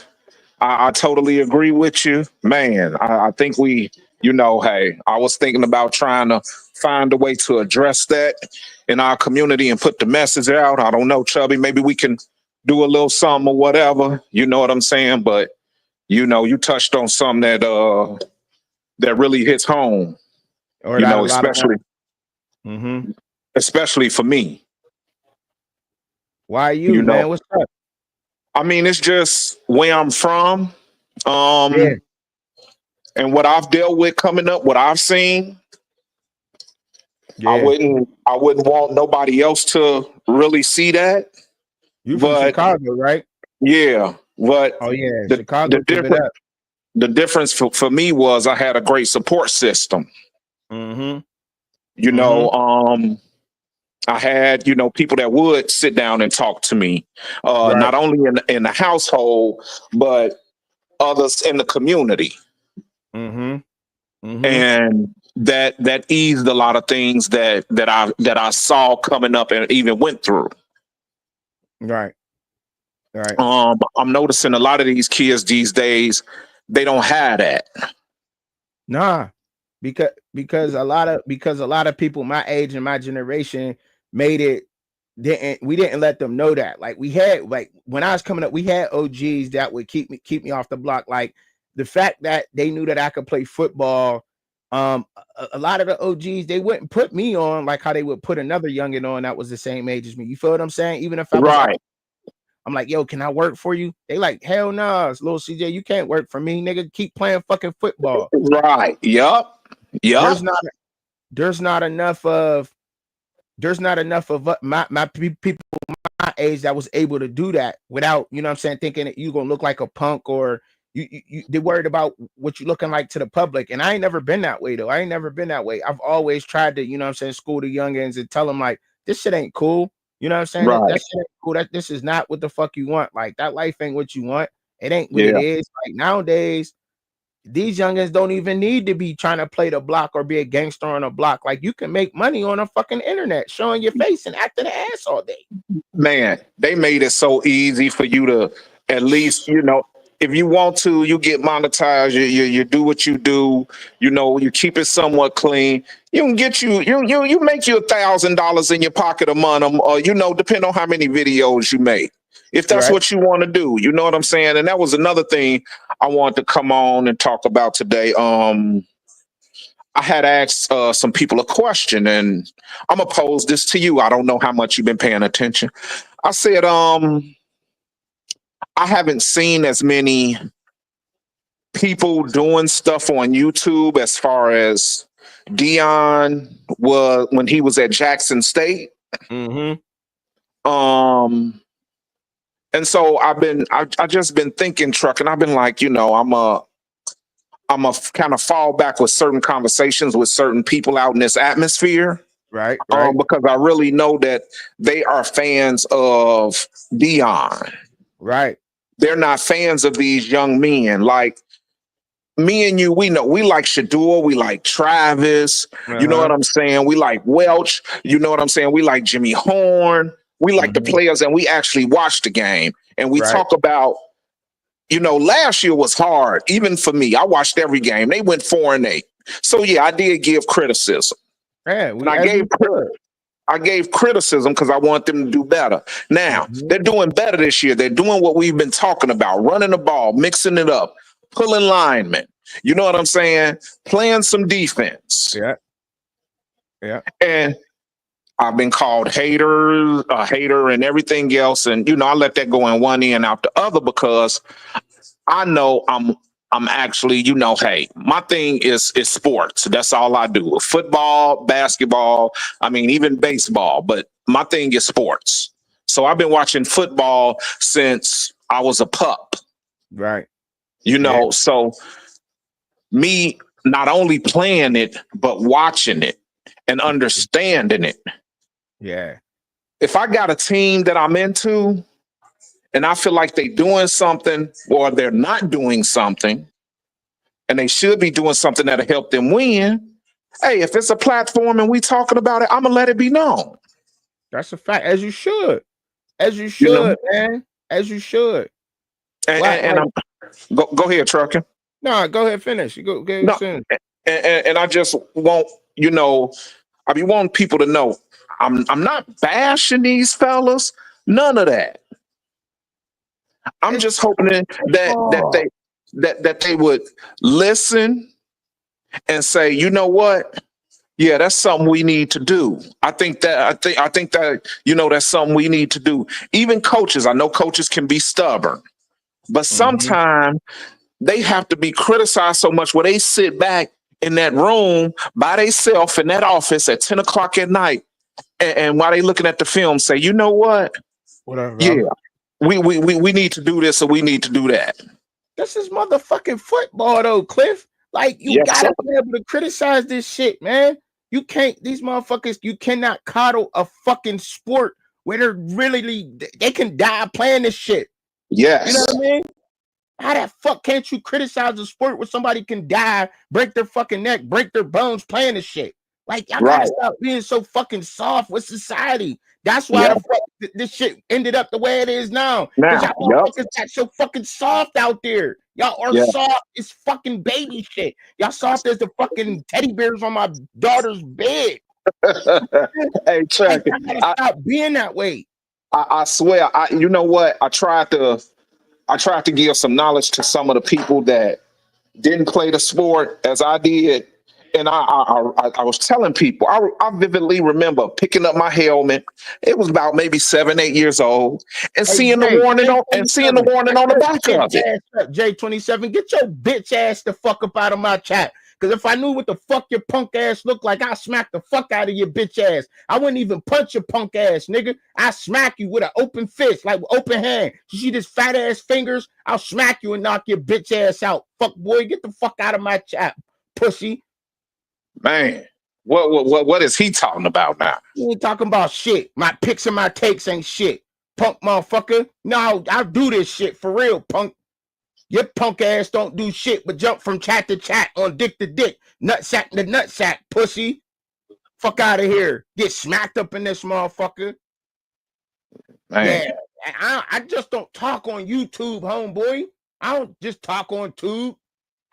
I totally agree with you, man. I think hey, I was thinking about trying to find a way to address that in our community and put the message out. I don't know, Chubby, maybe we can do a little something or whatever. You know what I'm saying? But you touched on something that that really hits home, or not a lot of especially mm-hmm. especially for me. Why You you, know, man? What's up? I mean, it's just where I'm from, Yeah, um, and what I've dealt with coming up, what I've seen. yeah. I wouldn't want nobody else to really see that. You from But Chicago, right? yeah, but Oh yeah, the the Chicago give it difference up. the difference for me was I had a great support system. Mm-hmm. You Mm-hmm. know, I had, people that would sit down and talk to me, Right. not only in the household, but others in the community. Mm-hmm. Mm-hmm. And that eased a lot of things that I saw coming up and even went through. Right. Right. I'm noticing a lot of these kids these days, they don't have that. Nah, because a lot of people my age and my generation made it didn't we didn't let them know that. Like we had like when I was coming up, we had OGs that would keep me off the block. Like the fact that they knew that I could play football. A lot of the OGs they wouldn't put me on like how they would put another youngin on that was the same age as me. You feel what I'm saying? Even if I was Right, I'm like, yo, can I work for you? They like, hell no, nah, little CJ, you can't work for me, nigga. Keep playing fucking football. right. Yup. There's Yup. not there's not enough of people my age that was able to do that without, you know what I'm saying, thinking that you gonna look like a punk or they worried about what you looking like to the public. And I ain't never been that way though. I ain't never been that way. I've always tried to, you know what I'm saying, school the youngins and tell them like this shit ain't cool. You know what I'm saying? That Right. shit ain't cool. That this is not what the fuck you want. Like that life ain't what you want. It ain't what it Yeah. is. Like nowadays, these youngins don't even need to be trying to play the block or be a gangster on a block. Like you can make money on a fucking internet, showing your face and acting an ass all day. Man, they made it so easy for you to at least, if you want to, you get monetized, you do what you do, you keep it somewhat clean. You can get you make you $1,000 in your pocket a month, depending on how many videos you make. If that's Right, what you want to do, you know what I'm saying? And that was another thing I wanted to come on and talk about today. I had asked some people a question, and I'm gonna pose this to you. I don't know how much you've been paying attention. I said, I haven't seen as many people doing stuff on YouTube as far as Dion was when he was at Jackson State. mm-hmm. Um, and so I just been thinking, truck, and I've been like, I'm a kind of fall back with certain conversations with certain people out in this atmosphere. Right, right, Because I really know that they are fans of Dion. right. They're not fans of these young men. Like me and you, we know we like Shador, we like Travis, you know what Uh-huh. I'm saying? We like Welch, you know what I'm saying? We like Jimmy Horn, we like the Mm-hmm. players, and we actually watch the game. And we Right. talk about, last year was hard, even for me. I watched every game. They went 4-8. So yeah, I did give criticism. Yeah, And we as you should. I gave criticism because I want them to do better. Now, Mm-hmm. they're doing better this year. They're doing what we've been talking about, running the ball, mixing it up, pulling linemen. You know what I'm saying? Playing some defense. Yeah, yeah. And I've been called a hater and everything else. And, I let that go in one ear and out the other because I know I'm actually, hey, my thing is sports. That's all I do. Football, basketball, I mean, even baseball, but my thing is sports. So I've been watching football since I was a pup, Right. Yeah, so me not only playing it, but watching it and understanding it. yeah. If I got a team that I'm into and I feel like they're doing something or they're not doing something, and they should be doing something that'll help them win. Hey, if it's a platform and we talking about it, I'm gonna let it be known. That's a fact. As you should. As you You know, should, man. As you should. and, Why and, and like I'm go ahead, trucking. no, go ahead, finish. You go ahead, No, finish. and I just want I be wanting people to know I'm not bashing these fellas. None of that. I'm It's just hoping that hard. they would listen and say, you know what? Yeah, that's something we need to do. I think that that's something we need to do. Even coaches, I know coaches can be stubborn, but Mm-hmm. sometimes they have to be criticized so much where they sit back in that room by themselves in that office at 10 o'clock at night, and while they looking at the film, say, you know what? Yeah, Whatever. we need to do this or we need to do that. This is motherfucking football though, Cliff. Like you Yes, sir. gotta be able to criticize this shit, man. You can't, these motherfuckers, you cannot coddle a fucking sport where they're really they can die playing this shit. You know Yes. what I mean? How the fuck can't you criticize a sport where somebody can die, break their fucking neck, break their bones playing this shit? Like y'all gotta Right. stop being so fucking soft with society. That's why Yep. the fuck this shit ended up the way it is now. Because Now. y'all Yep. motherfuckers got so fucking soft out there. Y'all are Yeah. soft as fucking baby shit. Y'all soft as the fucking teddy bears on my daughter's bed. Hey, Like Chuck. y'all gotta I, stop being that way. I swear, you know what? I tried to give some knowledge to some of the people that didn't play the sport as I did. And I was telling people, I vividly remember picking up my helmet. It was about maybe 7, 8 years old, and Hey seeing the Jay, warning on J27, the back bitch of it. ass up, J27. Get your bitch ass the fuck up out of my chat. Because if I knew what the fuck your punk ass looked like, I'd smack the fuck out of your bitch ass. I wouldn't even punch your punk ass, nigga. I smack you with an open fist, like open hand. You see this fat ass fingers? I'll smack you and knock your bitch ass out. Fuck boy, get the fuck out of my chat, pussy. Man, what is he talking about now? You ain't talking about shit. My picks and my takes ain't shit. Punk motherfucker. No, I'll do this shit for real, punk. Your punk ass don't do shit but jump from chat to chat on dick to dick, nutsack to nutsack, pussy. Fuck out of here. Get smacked up in this motherfucker. Man, Yeah, I just don't talk on YouTube, homeboy. I don't just talk on Tube.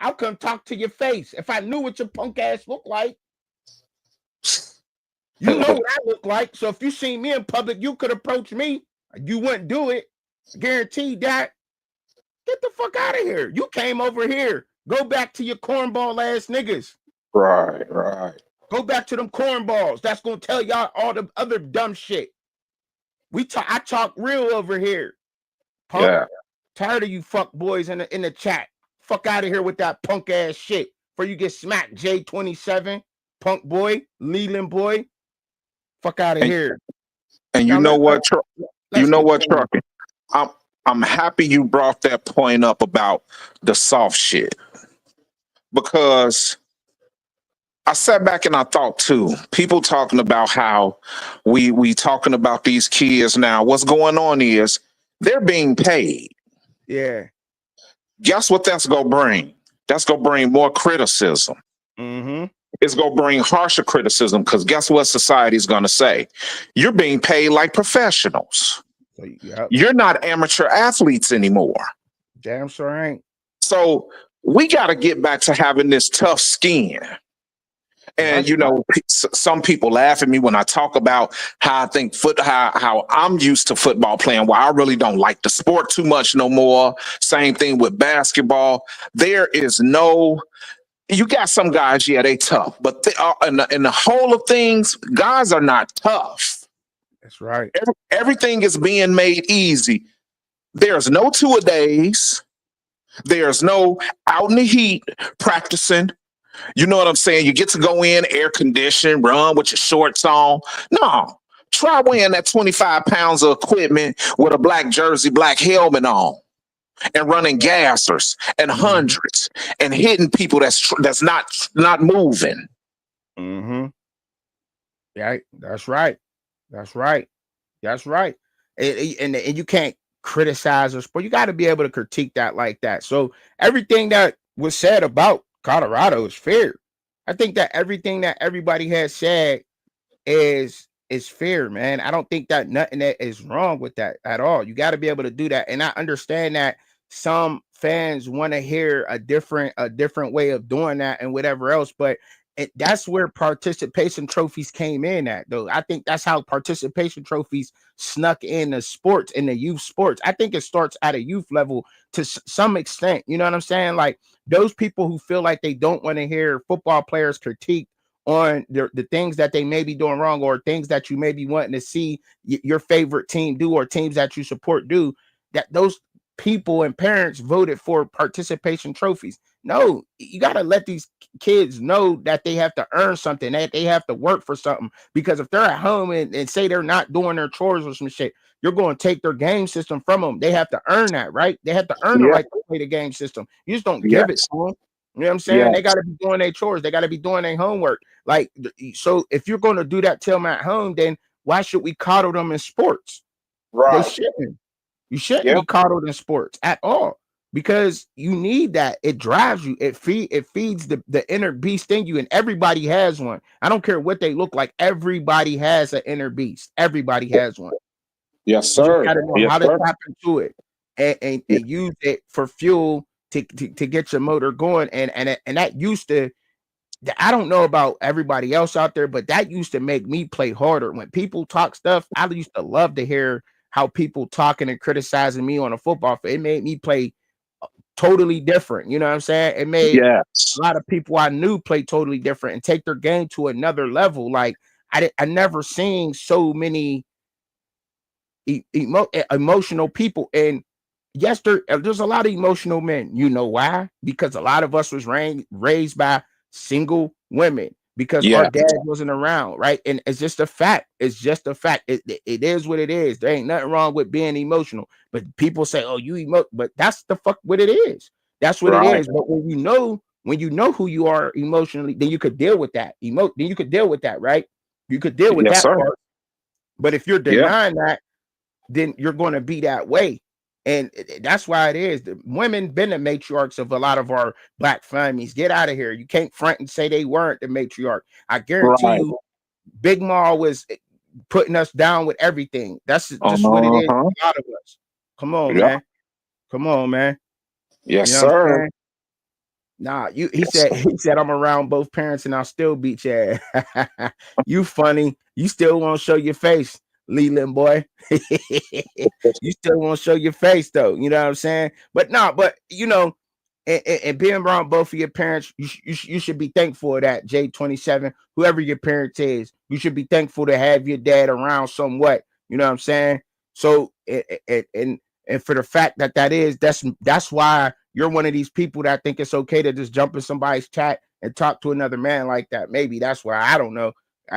I'll come talk to your face. If I knew what your punk ass looked like, you know what I look like. So if you see me in public, you could approach me. You wouldn't do it. Guaranteed that. Get the fuck out of here. You came over here. Go back to your cornball ass niggas. right. Go back to them cornballs. That's gonna tell y'all all the other dumb shit. I talk real over here. Punk. Yeah. Tired of you fuck boys in the chat. Fuck out of here with that punk ass shit. Before you get smacked, J27, punk boy, Leland boy. Fuck out of And here. and you Now know what, you let's know what, continue. Truckin? I'm I'm happy you brought that point up about the soft shit because I sat back and I thought too. People talking about how we talking about these kids now. What's going on is they're being paid. Yeah. Guess what that's gonna bring? That's gonna bring more criticism. Mm-hmm. It's gonna bring harsher criticism because guess what society's gonna say? You're being paid like professionals. So yep. You're not amateur athletes anymore. Damn sure ain't. So we got to get back to having this tough skin. And That's right. some people laugh at me when I talk about how I think how I'm used to football playing. Why I really don't like the sport too much no more. Same thing with basketball. There is no. You got some guys, yeah, they tough, but they are, in the whole of things, guys are not tough. That's right. Everything is being made easy. There's no two-a-days. There's no out in the heat practicing. You know what I'm saying? You get to go in, air conditioned, run with your shorts on. No, try wearing that 25 pounds of equipment with a black jersey, black helmet on, and running gassers and Mm-hmm. hundreds and hitting people that's not moving. Mm-hmm. Yeah, that's right. That's right. That's right. And you can't criticize us, but you got to be able to critique that like that. So everything that was said about Colorado is fair. I think that everything that everybody has said is fair, man. I don't think that nothing that is wrong with that at all. You got to be able to do that. And I understand that some fans want to hear a different way of doing that and whatever else, but that's where participation trophies came in at, though. I think that's how participation trophies snuck in the sports, in the youth sports. I think it starts at a youth level to some extent. You know what I'm saying? Like those people who feel like they don't want to hear football players critique on the things that they may be doing wrong, or things that you may be wanting to see your favorite team do, or teams that you support do, that those people and parents voted for participation trophies. No, you got to let these kids know that they have to earn something, that they have to work for something. Because if they're at home and say they're not doing their chores or some shit, you're going to take their game system from them. They have to earn that, right? They have to earn the Yeah. right to play the game system. You just don't give it Yes. to them. You know what I'm saying? Yeah. They got to be doing their chores. They got to be doing their homework. Like, so if you're going to do that to them at home, then why should we coddle them in sports? They Right. shouldn't. You shouldn't Yep. be coddled in sports at all, because you need that. It drives you. It feeds the inner beast in you, and everybody has one. I don't care what they look like. Everybody has an inner beast. Everybody has one. Yes, You just sir. got to know Yes, how to sir. tap into it, and use it for fuel to get your motor going. And that used to, I don't know about everybody else out there, but that used to make me play harder. When people talk stuff, I used to love to hear how people talking and criticizing me on a football field. It made me play totally different. You know what I'm saying? It made a Yes. lot of people I knew play totally different and take their game to another level. Like I never seen so many emotional people. And yes, there's a lot of emotional men. You know why? Because a lot of us was raised by single women, because our Yeah. dad wasn't around, right? And it's just a fact. It's just a fact. It is what it is. There ain't nothing wrong with being emotional. But people say, "Oh, you emote," but that's the fuck what it is. That's what it Right. is. But when you know who you are emotionally, then you could deal with that. Then you could deal with that, right? You could deal with Yes, that sir. part. But if you're Yeah. denying that, then you're going to be that way. And that's why it is. The women been the matriarchs of a lot of our black families. Get out of here. You can't front and say they weren't the matriarch. I guarantee Right. you, Big Ma was putting us down with everything. That's just what it is. Uh-huh. A lot of us. Come on, Yeah. man. Come on, man. Yes, You know what I'm sir. saying? Nah, he Yes, said sir. he said I'm around both parents and I'll still beat your ass. You funny. You still won't show your face, Leland boy. You still won't show your face though. You know what I'm saying? But no, but you know, and being around both of your parents, you should be thankful of that. J27, whoever your parents is, you should be thankful to have your dad around somewhat. You know what I'm saying? So and for the fact that is, that's why you're one of these people that think it's okay to just jump in somebody's chat and talk to another man like that. Maybe that's why, I don't know.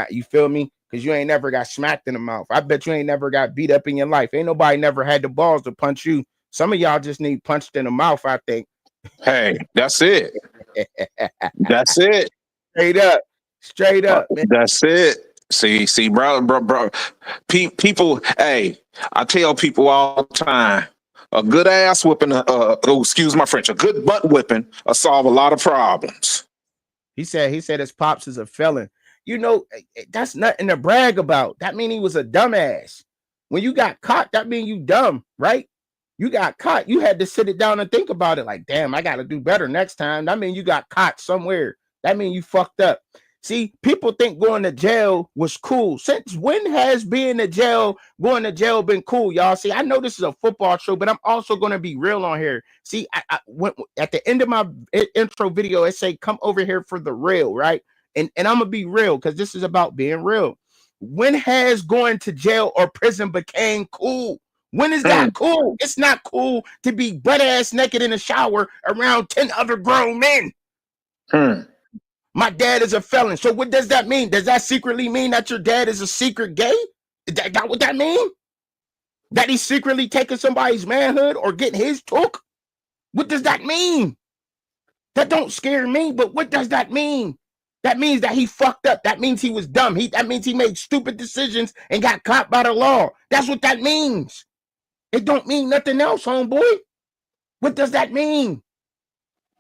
You feel me? Because you ain't never got smacked in the mouth. I bet you ain't never got beat up in your life. Ain't nobody never had the balls to punch you. Some of y'all just need punched in the mouth, I think. Hey, that's it. That's it. Straight up. Straight up, man. That's it. See, bro. People, hey, I tell people all the time, a good ass whipping, excuse my French, a good butt whipping will solve a lot of problems. He said his pops is a felon. You know, that's nothing to brag about. That mean he was a dumbass. When you got caught, that mean you dumb, right? You got caught. You had to sit it down and think about it. Like, damn, I got to do better next time. That mean you got caught somewhere. That mean you fucked up. See, people think going to jail was cool. Since when has going to jail been cool, y'all? See, I know this is a football show, but I'm also going to be real on here. See, I went at the end of my intro video, it say, come over here for the real, right? And I'm going to be real, because this is about being real. When has going to jail or prison became cool? When is Hmm. that cool? It's not cool to be butt ass naked in the shower around 10 other grown men. Hmm. My dad is a felon. So what does that mean? Does that secretly mean that your dad is a secret gay? Is that what that mean? That he's secretly taking somebody's manhood or getting his took? What does that mean? That don't scare me, but what does that mean? That means that he fucked up. That means he was dumb. That means he made stupid decisions and got caught by the law. That's what that means. It don't mean nothing else, homeboy. What does that mean?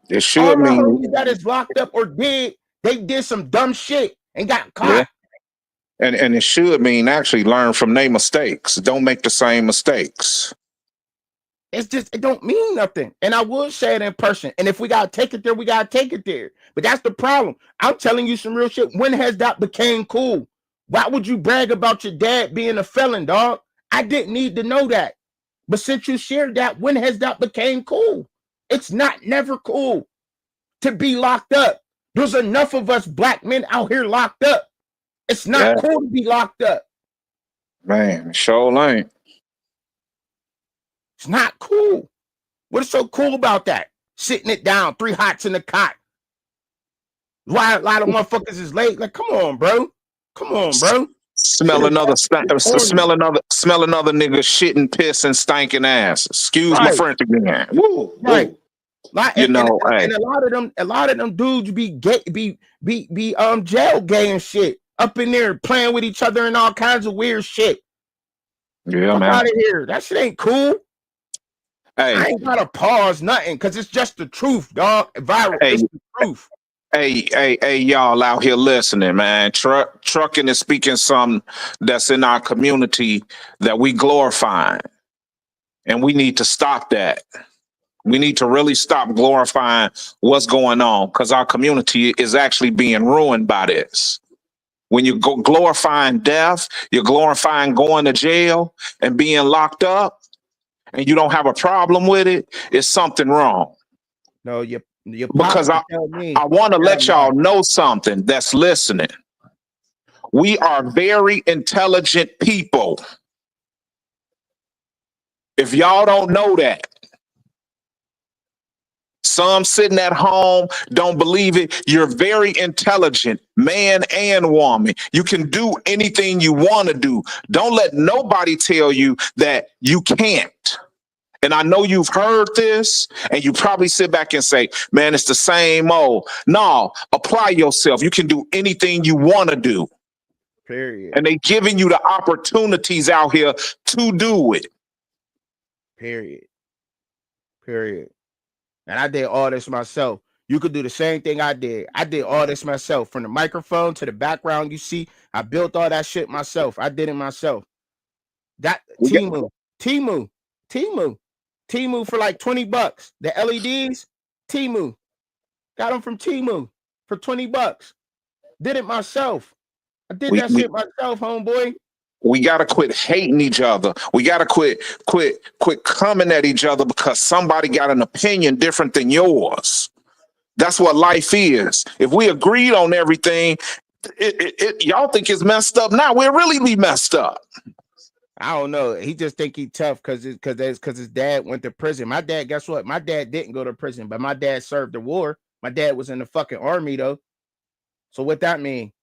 It All should my mean, homies that is locked up or they did some dumb shit and got yeah. caught. And it should mean actually learn from their mistakes. Don't make the same mistakes. It's just, it don't mean nothing. And I would say it in person. And if we gotta take it there, we gotta take it there. But that's the problem. I'm telling you some real shit. When has that became cool? Why would you brag about your dad being a felon, dog? I didn't need to know that. But since you shared that, when has that became cool? It's not never cool to be locked up. There's enough of us black men out here locked up. It's not cool to be locked up. Man, sure ain't. It's not cool. What is so cool about that? Sitting it down, 3 hots in the cot. Why a lot of motherfuckers is late? Like, come on, bro. Come on, bro. Smell another nigga shitting, piss, and stinking ass. Excuse my French again. Woo, right. Woo. Like, and a lot of them dudes be gay, be jail gay and shit up in there playing with each other and all kinds of weird shit. Yeah, man. Out of here. That shit ain't cool. Hey, I ain't gotta pause nothing because it's just the truth, dog. Viral. It's the truth. Hey, y'all out here listening, man. Trucking is speaking something that's in our community that we glorifying. And we need to stop that. We need to really stop glorifying what's going on because our community is actually being ruined by this. When you go glorifying death, you're glorifying going to jail and being locked up, and you don't have a problem with it, it's something wrong. No, you because I want to let y'all know something that's listening. We are very intelligent people. If y'all don't know that, some sitting at home don't believe it. You're very intelligent, man and woman. You can do anything you want to do. Don't let nobody tell you that you can't. And I know you've heard this and you probably sit back and say, man, it's the same old. No, apply yourself. You can do anything you want to do. Period. And they giving you the opportunities out here to do it. Period. And I did all this myself. You could do the same thing I did. I did all this myself. From the microphone to the background you see, I built all that shit myself. I did it myself. That Temu for like $20. The LEDs, Temu. Got them from Temu for $20. Did it myself. I did that shit myself, homeboy. We gotta quit hating each other. We gotta quit coming at each other because somebody got an opinion different than yours. That's what life is. If we agreed on everything, y'all think it's messed up now. We're really messed up. I don't know. He just think he tough because his dad went to prison. My dad, guess what? My dad didn't go to prison, but my dad served the war. My dad was in the fucking army though. So what that mean?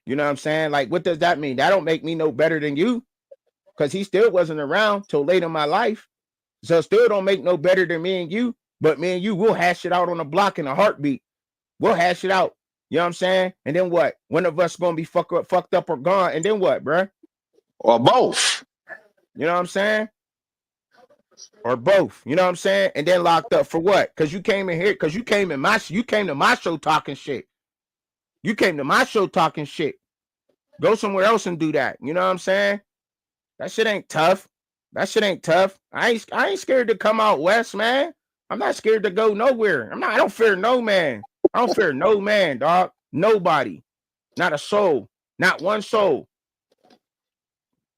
You know what I'm saying? Like, what does that mean? That don't make me no better than you, because he still wasn't around till late in my life. So still don't make no better than me and you. But me and you, we'll hash it out on the block in a heartbeat. We'll hash it out. You know what I'm saying? And then what? One of us gonna be fucked up or gone. And then what, bruh? Or both. You know what I'm saying? Or both. You know what I'm saying? And then locked up for what? Because you came in here. Because you came to my show talking shit. You came to my show talking shit. Go somewhere else and do that. You know what I'm saying? That shit ain't tough. I ain't scared to come out west, man. I'm not scared to go nowhere. I don't fear no man. I don't fear no man, dog. Nobody. Not a soul. Not one soul.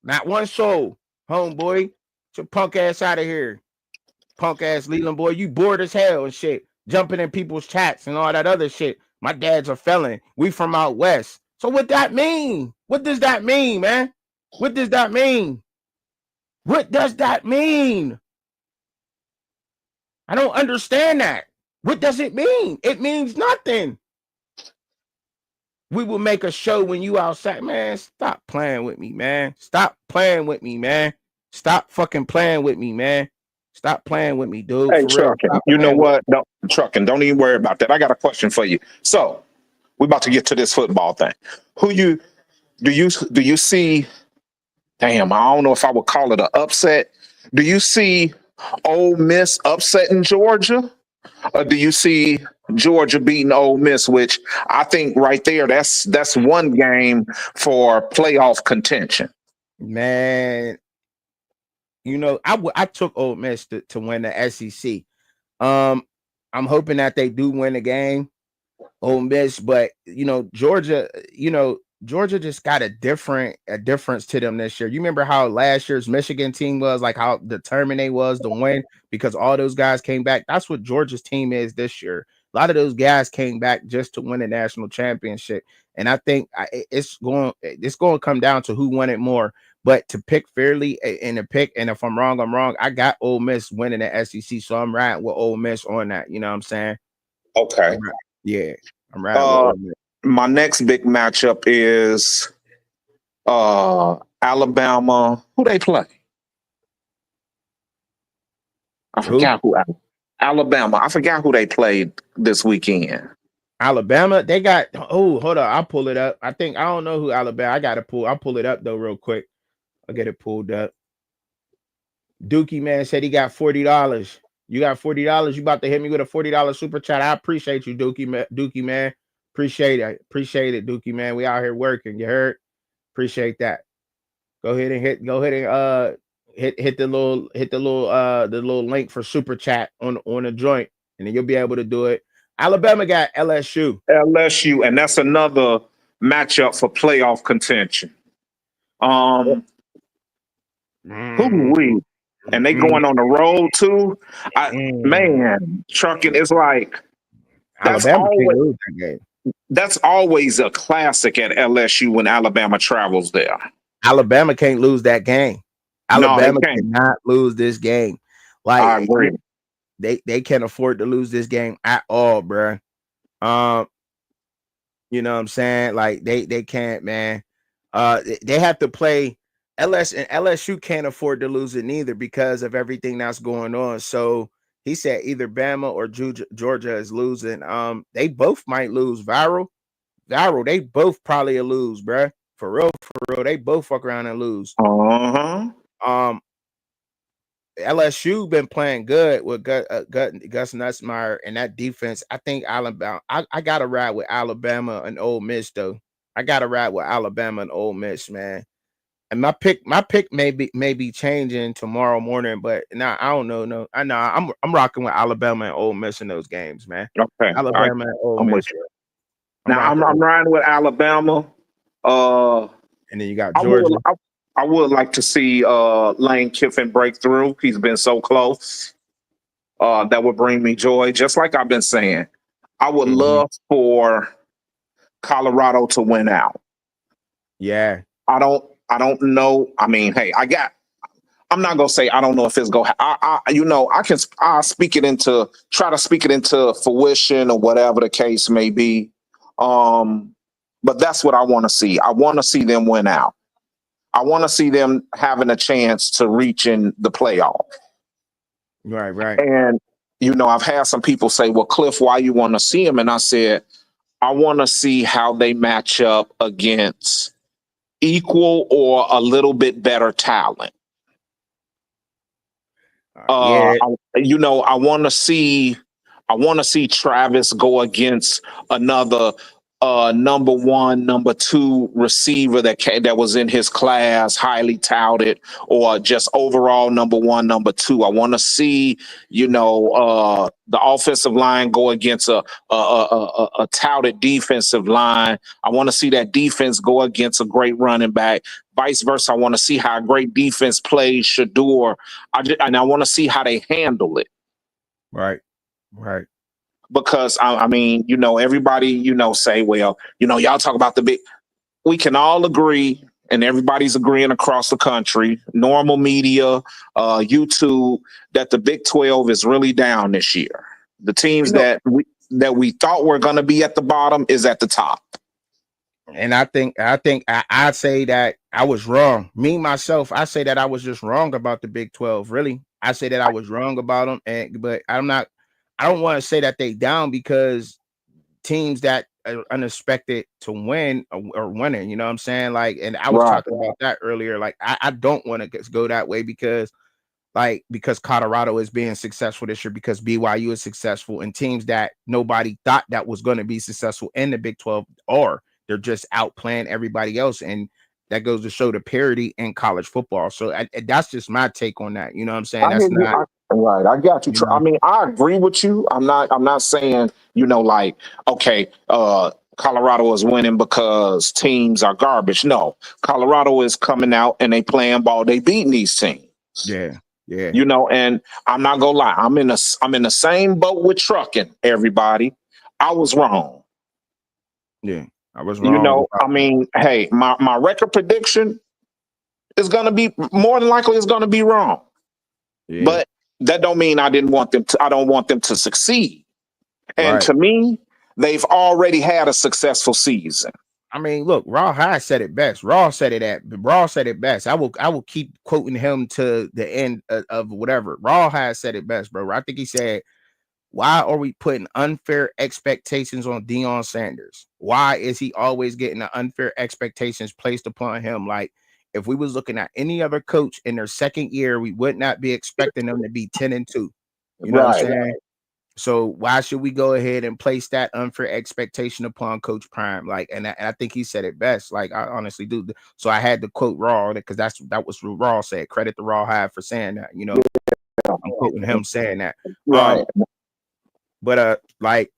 Not one soul. Homeboy. Get your punk ass out of here. Punk ass Leland boy. You bored as hell and shit. Jumping in people's chats and all that other shit. My dad's a felon. We from out west. So what that mean? What does that mean, man? What does that mean? What does that mean? I don't understand that. What does it mean? It means nothing. We will make a show when you outside. Man, stop playing with me, man. Stop playing with me, man. Stop fucking playing with me, man. Stop playing with me, dude. Hey, for Truckin, real. you know what? No, Truckin, don't even worry about that. I got a question for you. So, we about to get to this football thing. Do you see? Damn, I don't know if I would call it an upset. Do you see Ole Miss upsetting Georgia, or do you see Georgia beating Ole Miss? Which I think right there, that's one game for playoff contention. Man, I took Ole Miss to win the SEC. I'm hoping that they do win the game, Ole Miss, but Georgia, Georgia just got a difference to them this year. You remember how last year's Michigan team was, like how determined they was to win because all those guys came back. That's what Georgia's team is this year. A lot of those guys came back just to win a national championship, and I think it's going to come down to who won it more. But to pick fairly and to pick, and if I'm wrong, I'm wrong. I got Ole Miss winning the SEC, so I'm riding with Ole Miss on that. You know what I'm saying? Okay. Yeah, I'm riding with Ole Miss. My next big matchup is Alabama. Who they play? I forgot who Alabama. I forgot who they played this weekend. Alabama, they got. Oh, hold on, I'll pull it up. I don't know who Alabama. I'll pull it up though, real quick. I'll get it pulled up. Dookie man said he got $40. You got $40. You about to hit me with a $40 super chat. I appreciate you, Dookie man. Appreciate it, Dookie man. We out here working. You heard? Appreciate that. Go ahead and hit the little link for super chat on the joint, and then you'll be able to do it. Alabama got LSU. And that's another matchup for playoff contention. Who we? And they going on the road too. Man, Truckin is like that's always a classic at LSU when Alabama travels there. Alabama can't lose that game. Alabama cannot lose this game. Like, I agree. They can't afford to lose this game at all, bro. You know what I'm saying? Like they can't, man. They have to play LSU can't afford to lose it neither because of everything that's going on. So he said either Bama or Georgia is losing. They both might lose. Viral, they both probably lose, bro. For real, they both fuck around and lose. LSU been playing good with Gus Nussmeier and that defense. I think Alabama. I gotta ride with Alabama and Ole Miss though. I gotta ride with Alabama and Ole Miss, man. And my pick may be changing tomorrow morning, but I don't know. No, I know I'm rocking with Alabama and Ole Miss in those games, man. Okay, Alabama and Ole Miss. I'm riding with Alabama. And then you got Georgia. I would like to see Lane Kiffin break through. He's been so close. That would bring me joy. Just like I've been saying, I would love for Colorado to win out. Yeah. I don't know. I mean, hey, I'm not gonna say I don't know if it's going. I can try to speak it into fruition or whatever the case may be. But that's what I want to see. I want to see them win out. I want to see them having a chance to reach in the playoff. Right. And I've had some people say, "Well, Cliff, why you want to see them?" And I said, I want to see how they match up against equal or a little bit better talent. I want to see Travis go against another number one, number two receiver that was in his class, highly touted, or just overall number one, number two. I want to see, the offensive line go against a touted defensive line. I want to see that defense go against a great running back. Vice versa. I want to see how a great defense plays Shador. And I want to see how they handle it. Right. Because I mean, everybody, say, well, y'all talk about the big. We can all agree, and everybody's agreeing across the country, normal media, YouTube, that the Big 12 is really down this year. The teams that we thought were going to be at the bottom is at the top. And I say that I was wrong. Me myself, I say that I was just wrong about the Big 12. Really, I say that I was wrong about them, but I'm not. I don't want to say that they down because teams that are unexpected to win are winning. You know what I'm saying? Like, and I was talking about that earlier. Like, I don't want to go that way because Colorado is being successful this year, because BYU is successful, and teams that nobody thought that was going to be successful in the Big 12 they're just outplaying everybody else. And that goes to show the parity in college football. So that's just my take on that. You know what I'm saying? I hear That's you. not, Right, I got you. you I know, mean, I agree with you. I'm not saying, like, okay, Colorado is winning because teams are garbage. No, Colorado is coming out and they playing ball. They beating these teams. yeah, yeah, And I'm not gonna lie. I'm in the same boat with trucking. Everybody, I was wrong. yeah. I was wrong I about that. mean, hey, my record prediction is gonna be more than likely it's gonna be wrong. Yeah, But that don't mean I don't want them to succeed. And right. to me, they've already had a successful season. I mean, look, Raw High said it best. Raw said it best. I will keep quoting him to the end of whatever. Raw High said it best, bro. I think he said, why are we putting unfair expectations on Deion Sanders? Why is he always getting the unfair expectations placed upon him? Like, if we was looking at any other coach in their second year, we would not be expecting them to be 10-2. You know what I'm Right. saying? So why should we go ahead and place that unfair expectation upon Coach Prime? Like, and I think he said it best. Like, I honestly do. So I had to quote Raw because that was what Raw said. Credit the Raw Hive for saying that. You know, I'm quoting him saying that. Right. But like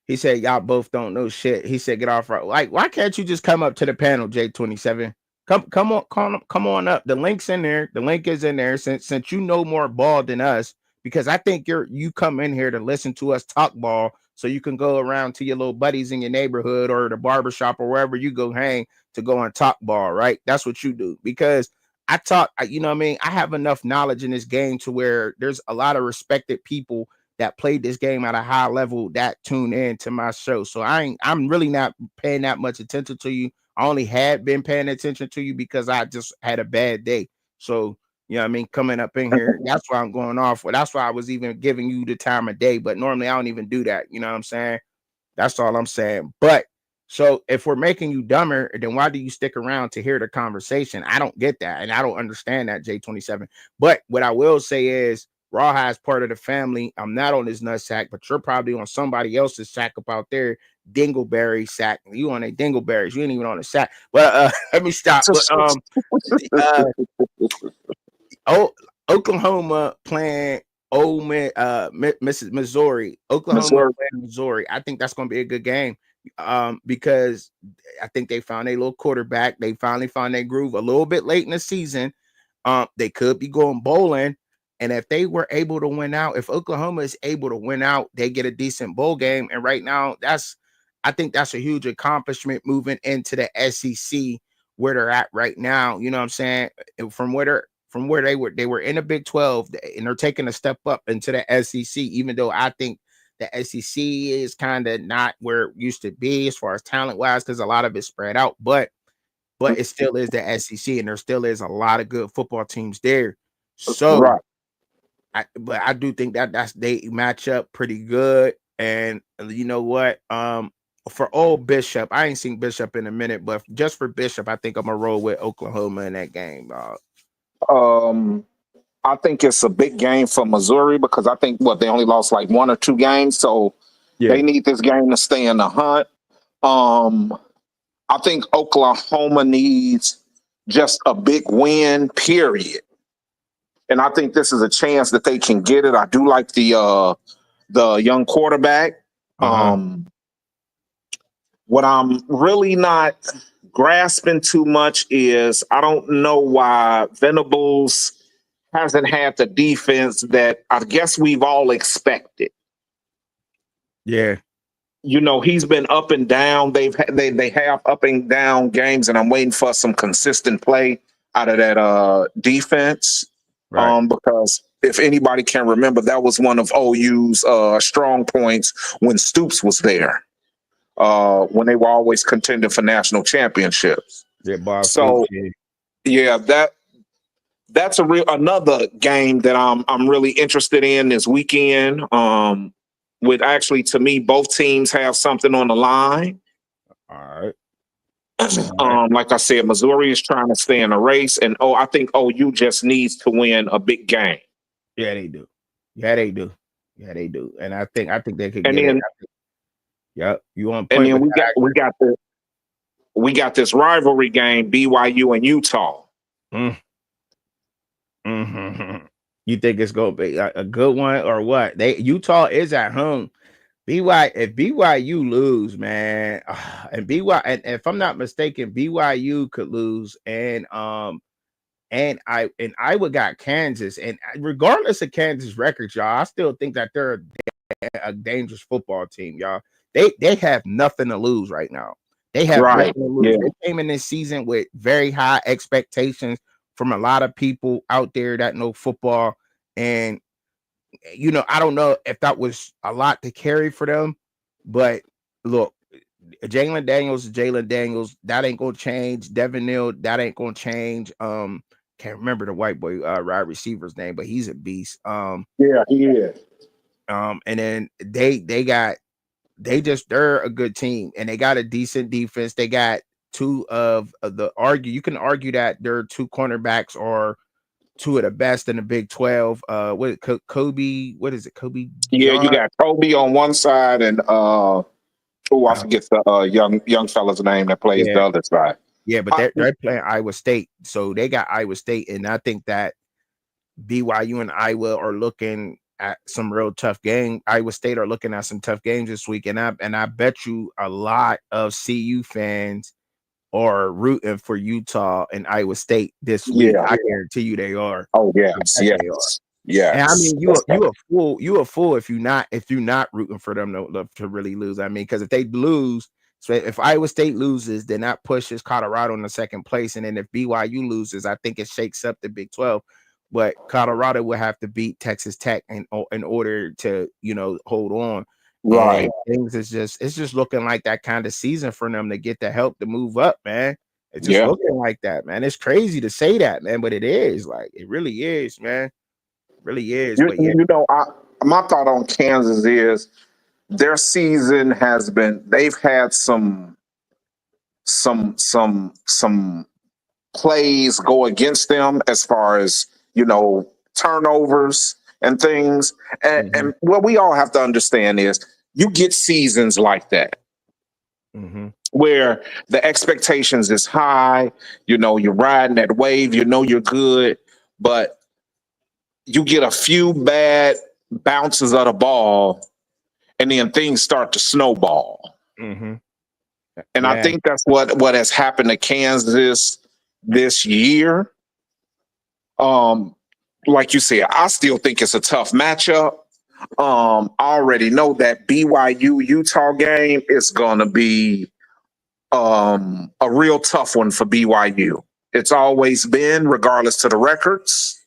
he said, y'all both don't know shit. He said, get off right. Like, why can't you just come up to the panel, J27? Come on up. The link's in there. The link is in there. Since you know more ball than us, because I think you come in here to listen to us talk ball, so you can go around to your little buddies in your neighborhood or the barbershop or wherever you go hang to go and talk ball, right? That's what you do. Because you know what I mean? I have enough knowledge in this game to where there's a lot of respected people that played this game at a high level that tune in to my show. So I'm really not paying that much attention to you. I only had been paying attention to you because I just had a bad day. So, you know what I mean? Coming up in here, that's why I'm going off. That's why I was even giving you the time of day. But normally I don't even do that. You know what I'm saying? That's all I'm saying. But so if we're making you dumber, then why do you stick around to hear the conversation? I don't get that. And I don't understand that, J27. But what I will say is Rawhide is part of the family. I'm not on his nut sack, but you're probably on somebody else's sack up out there. Dingleberry sack. You on a dingleberries. You ain't even on a sack. But let me stop. But uh oh, Oklahoma playing Missouri. Oklahoma Missouri. playing Missouri. I think that's going to be a good game because I think they found a little quarterback. They finally found their groove a little bit late in the season. They could be going bowling. And if they were able to win out, if Oklahoma is able to win out, they get a decent bowl game. And right now, I think that's a huge accomplishment moving into the SEC where they're at right now. You know what I'm saying? From where they were in the Big 12 and they're taking a step up into the SEC, even though I think the SEC is kind of not where it used to be as far as talent wise, because a lot of it's spread out, but it still is the SEC and there still is a lot of good football teams there. So Right. but I do think that they match up pretty good. And you know what? For old Bishop, I ain't seen Bishop in a minute, but just for Bishop, I think I'm gonna roll with Oklahoma in that game, dog. Um, I think it's a big game for Missouri because I think they only lost like one or two games, so Yeah, they need this game to stay in the hunt. Um, I think Oklahoma needs just a big win, period. And I think this is a chance that they can get it. I do like the young quarterback. uh-huh. Um, what I'm really not grasping too much is I don't know why Venables hasn't had the defense that I guess we've all expected. Yeah, He's been up and down. They have up and down games, and I'm waiting for some consistent play out of that defense. right. Because if anybody can remember, that was one of OU's strong points when Stoops was there. When they were always contending for national championships. Yeah, Bob Stoops. So Yeah. yeah, that's another game that I'm really interested in this weekend. With actually, to me, both teams have something on the line. All right. All right. Like I said, Missouri is trying to stay in a race, and I think OU just needs to win a big game. Yeah, they do. Yeah, they do. Yeah, they do. And I think they could And get it. then Yep. You on and point then with we got that. we got the we got this rivalry game, BYU and Utah. Mm. Mm-hmm. You think it's gonna be a good one or what? Utah is at home. If BYU lose, man, and and if I'm not mistaken, BYU could lose, and Iowa got Kansas, and regardless of Kansas records, y'all, I still think that they're a dangerous football team, y'all. They have nothing to lose right now. They have Right. nothing to lose. Yeah. They came in this season with very high expectations from a lot of people out there that know football, and I don't know if that was a lot to carry for them, but look, Jalen Daniels, that ain't gonna change. Devin Neal, that ain't gonna change. Can't remember the white boy wide receiver's name, but he's a beast. Yeah, he is. And then they're a good team, and they got a decent defense. They got you can argue that their two cornerbacks are two of the best in the Big 12. Kobe, what is it? Kobe Yeah, you John. got Kobe on one side and I forget the young fella's name that plays Yeah, the other side. yeah, but they're playing Iowa State, so they got Iowa State, and I think that BYU and Iowa are looking at some real tough game. Iowa State are looking at some tough games this week, and I bet you a lot of CU fans are rooting for Utah and Iowa State this week. Yeah. I guarantee you they are. Oh I yes, bet they are. yes, And I yes. mean, you a fool if you're not rooting for them to really lose. I mean, because if they lose, so if Iowa State loses, then that pushes Colorado in the second place, and then if BYU loses, I think it shakes up the Big 12. But Colorado will have to beat Texas Tech in order to hold on. Right. And things it's just looking like that kind of season for them to get the help to move up, man. It's just Yeah. looking like that, man. It's crazy to say that, man, but it is. Like, it really is, man. Really is. But yeah. My thought on Kansas is their season has been. They've had some plays go against them as far as turnovers and things. And what we all have to understand is you get seasons like that Mm-hmm. where the expectations is high. You're riding that wave. You're good, but you get a few bad bounces of the ball, and then things start to snowball. Mm-hmm. And I Yeah. think that's what has happened to Kansas this year. Like you said, I still think it's a tough matchup. I already know that BYU Utah game is going to be a real tough one for BYU. It's always been, regardless to the records.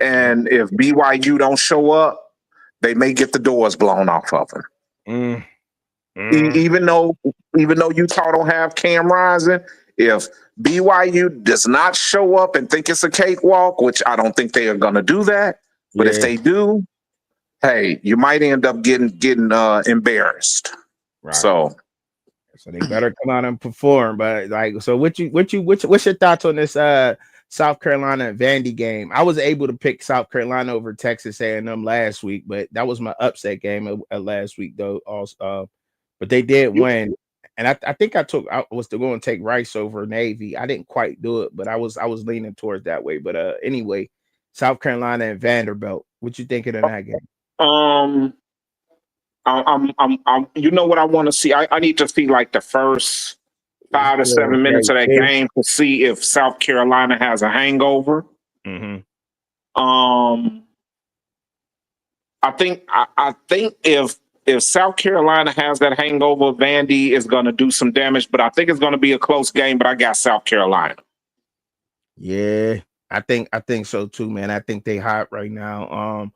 And if BYU don't show up, they may get the doors blown off of them. Mm. Even though Utah don't have Cam Rising, if BYU does not show up and think it's a cakewalk, which I don't think they are going to do that, but if they do, hey, you might end up getting embarrassed. Right. So they better come out and perform. But so what's your thoughts on this South Carolina and Vandy game? I was able to pick South Carolina over Texas A&M last week, but that was my upset game last week though. Also, but they did win, and I think I was to go and take Rice over Navy. I didn't quite do it, but I was leaning towards that way. But anyway, South Carolina and Vanderbilt. What you thinking of that game? you know what I want to see? I need to see like the first 5 to 7 minutes of that game to see if South Carolina has a hangover. Mm-hmm. I think if South Carolina has that hangover, Vandy is going to do some damage, but I think it's going to be a close game. But I got South Carolina. Yeah, I think so too, man. I think they hot right now.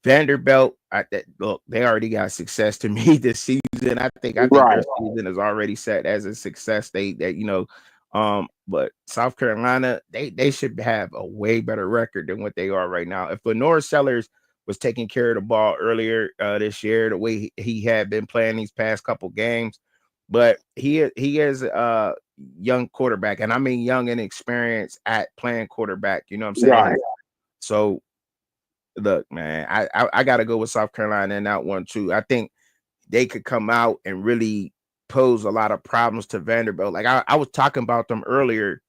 Vanderbilt, look, they already got success to me this season. I think their season is already set as a success. But South Carolina, they should have a way better record than what they are right now. If Lenore Sellers was taking care of the ball earlier this year, the way he had been playing these past couple games, but he is a young quarterback, and I mean young and experienced at playing quarterback. You know what I'm saying? Right. So look, man, I got to go with South Carolina in that one too. I think they could come out and really pose a lot of problems to Vanderbilt. Like I was talking about them earlier.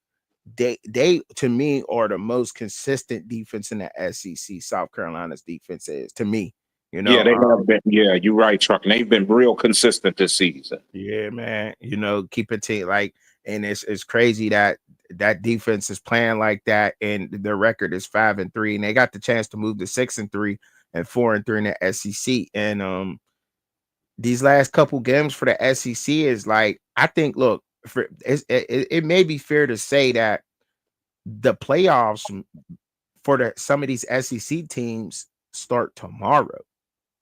They to me are the most consistent defense in the SEC. South Carolina's defense is to me. You Yeah, know, they have been. Yeah, you're right, Truck. And they've been real consistent this season. yeah, man. You know, keep it to like, and it's crazy that that defense is playing like that, and their record is 5-3, and they got the chance to move to 6-3 and 4-3 in the SEC. And these last couple games for the SEC is like, I think, look, it may be fair to say that the playoffs for some of these SEC teams start tomorrow.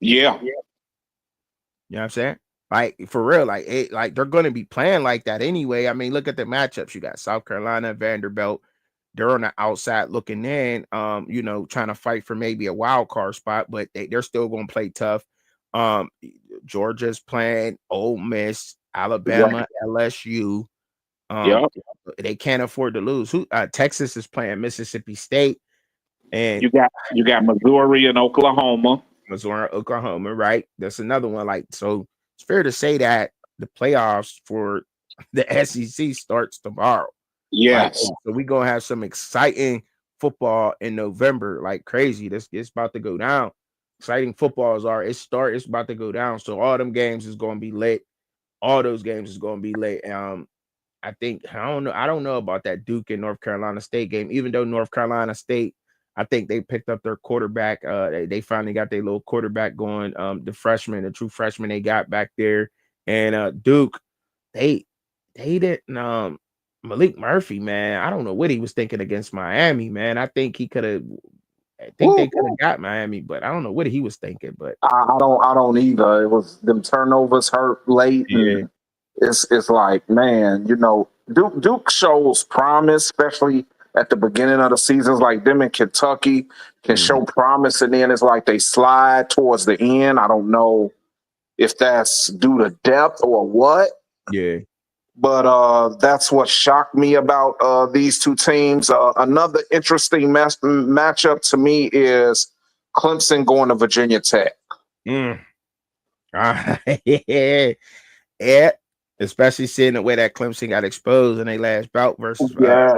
Yeah, You know what I'm saying? Like for real, like they're going to be playing like that anyway. I mean, look at the matchups. You got South Carolina, Vanderbilt. They're on the outside looking in, you know, trying to fight for maybe a wild card spot, but they're still going to play tough. Um, Georgia's playing Ole Miss, right. Alabama, LSU. Um, Yeah, they can't afford to lose. Texas is playing Mississippi State and you got Missouri and Oklahoma. Missouri, Oklahoma, right? That's another one. Like, so it's fair to say that the playoffs for the SEC starts tomorrow. Like, Yes. so we gonna have some exciting football in November, like crazy. This it's about to go down. Exciting footballs are it's about to go down. So all them games is gonna be lit. All those games is gonna be lit. I don't know about that Duke and North Carolina State game, even though North Carolina State, I think they picked up their quarterback. They finally got their little quarterback going. The freshman, the true freshman they got back there. And Duke, they didn't Malik Murphy, man. I don't know what he was thinking against Miami, man. I think they Woo. could have got Miami, but I don't know what he was thinking. But I don't either. It was them turnovers hurt late, yeah, and it's like, man, Duke shows promise, especially at the beginning of the seasons. Like them in Kentucky can mhm, show promise, and then it's like they slide towards the end. I don't know if that's due to depth or what. yeah. But that's what shocked me about these two teams. Another interesting matchup to me is Clemson going to Virginia Tech. Mm. Yeah. Yeah, especially seeing the way that Clemson got exposed in their last bout Yeah,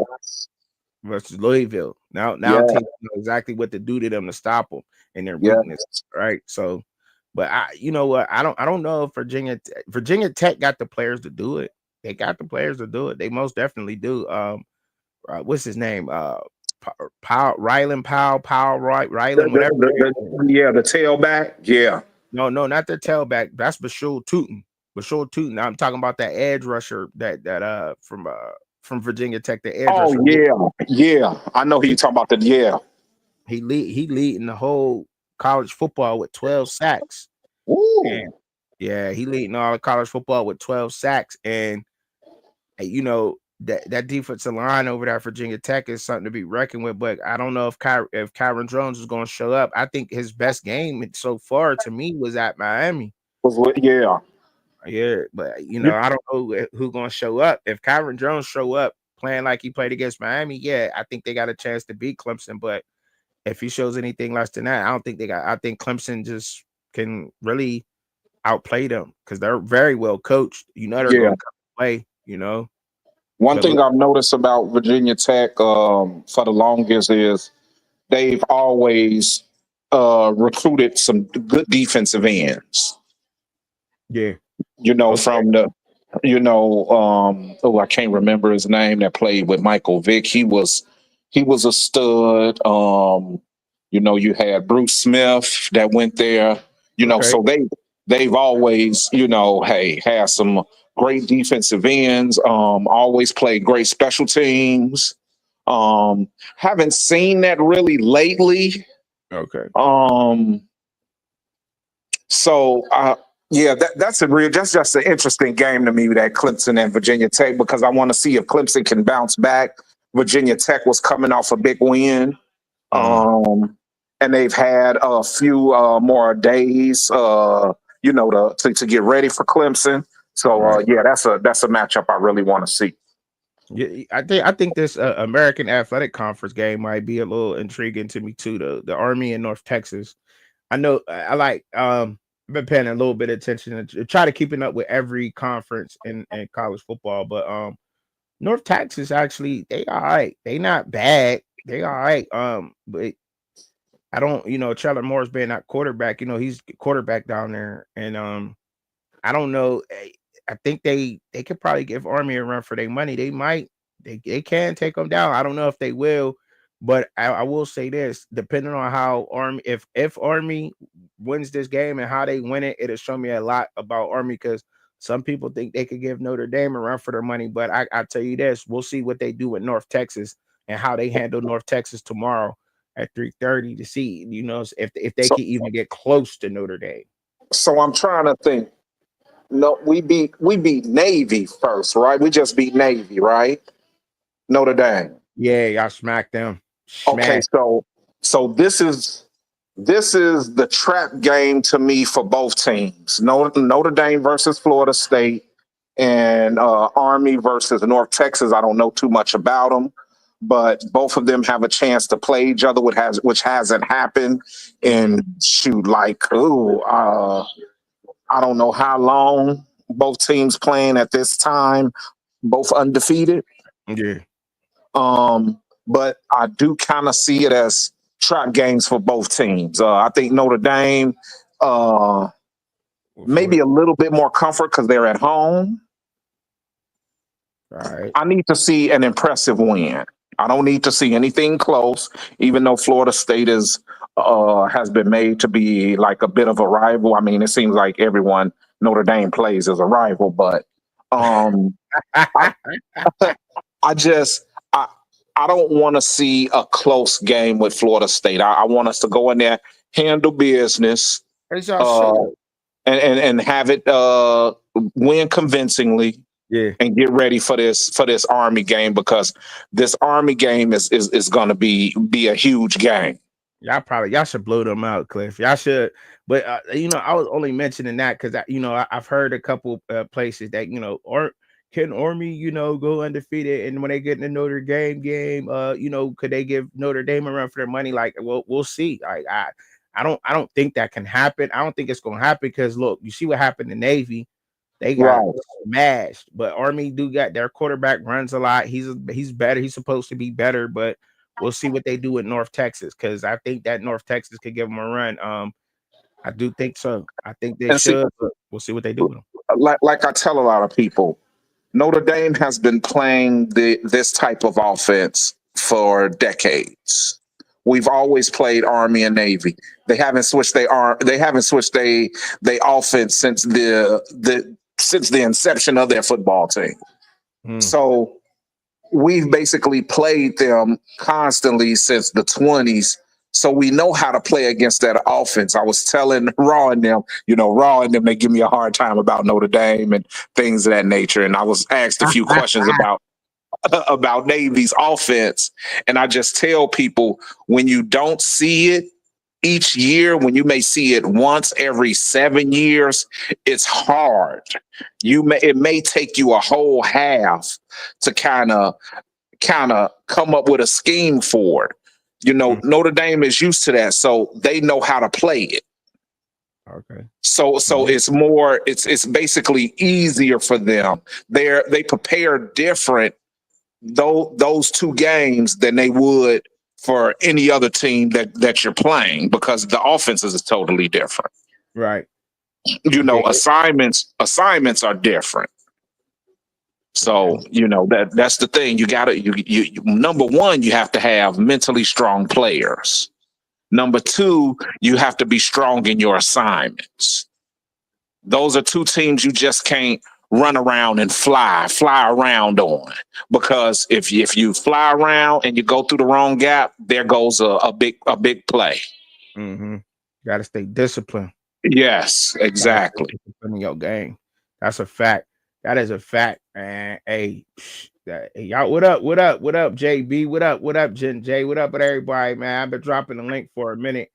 versus Louisville. Now yeah, teams know exactly what to do to them to stop them and their yeah, weakness, right? So, but you know what? I don't know if Virginia Tech got the players to do it. They got the players to do it. They most definitely do. What's his name? Powell, Rylan Powell, Rylan, whatever. yeah. The tailback, yeah. No, not the tailback. That's Bashul Tootin. Bashul Tootin. I'm talking about that edge rusher from Virginia Tech, the edge Oh rusher. yeah, yeah. I know who you talking about. The yeah. He leading the whole college football with 12 sacks. And Ooh, yeah, he leading all of college football with 12 sacks. And you know, that defensive line over there at Virginia Tech is something to be reckoned with. But I don't know if Kyron Jones is going to show up. I think his best game so far to me was at Miami. yeah. Yeah, but you know, You, I don't know who gonna show up. If Kyron Jones show up playing like he played against Miami, yeah, I think they got a chance to beat Clemson. But if he shows anything less than that, I don't think they got. I think Clemson just can really outplay them because they're very well coached. You know, they're yeah. going to come play. You know, One but thing I've noticed about Virginia Tech for the longest is they've always recruited some good defensive ends. yeah, okay, From the I can't remember his name that played with Michael Vick. He was a stud. You had Bruce Smith that went there. okay, So they've always, hey, had some great defensive ends. Always played great special teams. Haven't seen that really lately. okay. Um, so yeah, that's just an interesting game to me, that Clemson and Virginia Tech, because I want to see if Clemson can bounce back. Virginia Tech was coming off a big win. Mm, Um, and they've had a few more days to get ready for Clemson. So right. yeah, that's a matchup I really want to see. Yeah, I think this American Athletic Conference game might be a little intriguing to me too. The Army in North Texas. I know I like been paying a little bit of attention and try to keeping up with every conference in college football. But North Texas actually they all right. They not bad. They all right. But I don't, Trevor Moore's being that quarterback. He's quarterback down there, and I don't know. I think they could probably give Army a run for their money. They might. They can take them down. I don't know if they will, but I will say this: depending on how Army, if Army wins this game and how they win it, it'll show me a lot about Army because some people think they could give Notre Dame a run for their money. But I tell you this: we'll see what they do with North Texas and how they handle North Texas tomorrow at 3:30 to see, if they So, can even get close to Notre Dame. so I'm trying to think. No, we beat Navy first, right? We just beat Navy, right? Notre Dame. Yeah, y'all smacked them. Okay, Smack. so this is the trap game to me for both teams. Notre Dame versus Florida State and Army versus North Texas. I don't know too much about them, but both of them have a chance to play each other, which hasn't happened in shoot like I don't know how long. Both teams playing at this time, both undefeated. Yeah. But I do kind of see it as trap games for both teams. I think Notre Dame Well, maybe a little bit more comfort because they're at home. all right. I need to see an impressive win. I don't need to see anything close, even though Florida State is has been made to be like a bit of a rival. I mean, it seems like everyone Notre Dame plays as a rival, but um, I, I just I don't want to see a close game with Florida State. I want us to go in there, handle business, As y'all uh, should. and have it win convincingly Yeah. and get ready for this Army game because this Army game is going to be a huge game. Y'all should blow them out, Cliff. Y'all should. But I was only mentioning that because I've heard a couple places that or can Army go undefeated and when they get in the Notre Dame game, could they give Notre Dame a run for their money? Like, well, we'll see. I don't think that can happen. I don't think it's gonna happen because look, you see what happened to Navy. They got Right. smashed. But Army do got their quarterback runs a lot. He's better. He's supposed to be better, but we'll see what they do with North Texas because I think that North Texas could give them a run. I do think so. I think they And see, should, but we'll see what they do with them. like I tell a lot of people, Notre Dame has been playing this type of offense for decades. We've always played Army and Navy. They haven't switched they offense since the inception of their football team. Mm. So we've basically played them constantly since the 20s. So we know how to play against that offense. I was telling Raw and them, they give me a hard time about Notre Dame and things of that nature. And I was asked a few questions about Navy's offense. And I just tell people when you don't see it each year, when you may see it once every 7 years, it's hard. It may take you a whole half to kind of come up with a scheme for it. Mm. Notre Dame is used to that, so they know how to play it. Okay. So Mhm. it's basically easier for them. They prepare different those two games than they would for any other team that you're playing because the offenses is totally different. Right. Yeah. Assignments are different. Okay. So that's the thing. You gotta number one, you have to have mentally strong players. Number two, you have to be strong in your assignments. Those are two teams you just can't run around and fly around on because if you fly around and you go through the wrong gap, there goes a big play. Mm-hmm. Got to stay disciplined. Yes, Gotta stay exactly. disciplined in your game. That's a fact. That is a fact, man. Hey, hey, y'all, what up? What up? What up, JB? What up? What up, Jen J? What up with everybody, man? I've been dropping the link for a minute.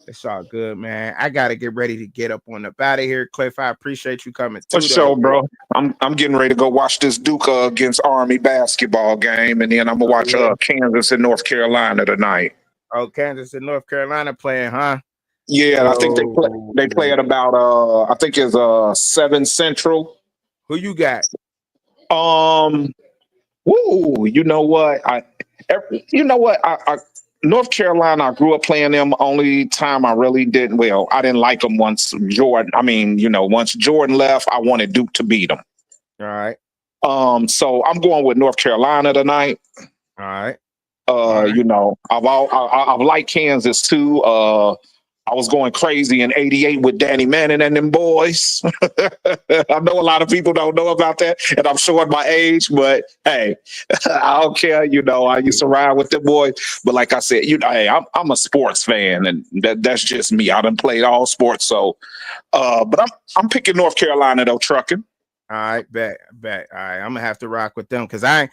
It's all good, man. I gotta get ready to get up on up out of here, Cliff. I appreciate you coming For through, though, sure, bro. bro. I'm getting ready to go watch this Duke against Army basketball game, and then I'm gonna Oh watch yeah. Kansas and North Carolina tonight. Oh, Kansas and North Carolina playing, huh? Yeah, I think they play So at about I think it's 7 Central. who you got? Um, woo, you know what? You know what? North Carolina, I grew up playing them. Only time I really didn't. Well, I didn't like them once Jordan. I mean, once Jordan left, I wanted Duke to beat them. All right, So I'm going with North Carolina tonight. all right, all right. I've liked Kansas too. I was going crazy in '88 with Danny Manning and them boys. I know a lot of people don't know about that, and I'm showing my age, but hey, I don't care. I used to ride with them boys. But like I said, hey, I'm a sports fan, and that's just me. I done played all sports, so but I'm picking North Carolina though, trucking. All right, bet. All right, I'm gonna have to rock with them because I've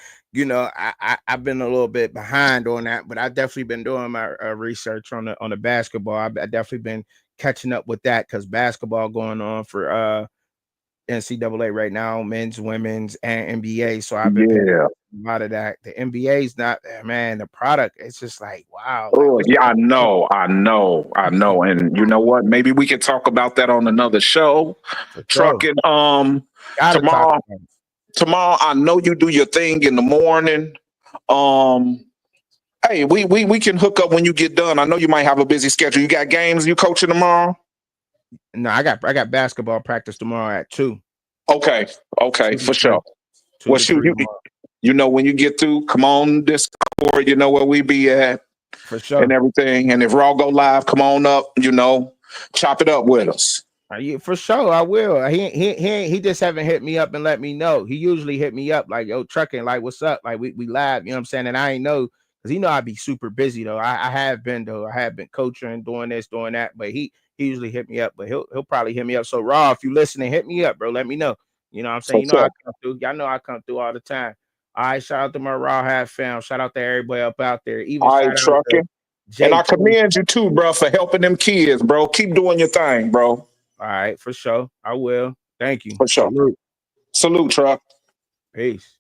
been a little bit behind on that, but I've definitely been doing my research on the basketball. I definitely been catching up with that because basketball going on for NCAA right now, men's, women's, and NBA. So I've been paying Yeah. a lot of that. The NBA is not, man, the product. It's just like wow, like Oh, what's yeah, I going know, I know, I know. And you know what? Maybe we can talk about that on another show. for sure? Trucking Gotta talk tomorrow. about it. Tomorrow, I know you do your thing in the morning. Um, hey, we can hook up when you get done. I know you might have a busy schedule. You got games you coaching tomorrow? No, I got basketball practice tomorrow at Okay, okay, two to for three, sure. two Well, to shoot, three tomorrow when you get through, come on Discord. You know where we be at for and sure. everything. And if Raw go live, come on up. Chop it up with us. Yeah, for sure, I will. He just haven't hit me up and let me know. He usually hit me up like, "Yo, trucking, like, what's up? Like, we live." You know what I'm saying? And I ain't know because I'd be super busy though. I have been though. I have been coaching, doing this, doing that. But he usually hit me up. But he'll probably hit me up. So Raw, if you listening, hit me up, bro. Let me know. You know what I'm saying? For I sure. come through. Y'all know I come through all the time. All right, shout out to my Raw Hat fam. Shout out to everybody up out there. Even All right, shout out to trucking. And I JT. commend you too, bro, for helping them kids, bro. Keep doing your thing, bro. All right, for sure. I will. Thank you. For sure. Salute. Salute, truck. Peace.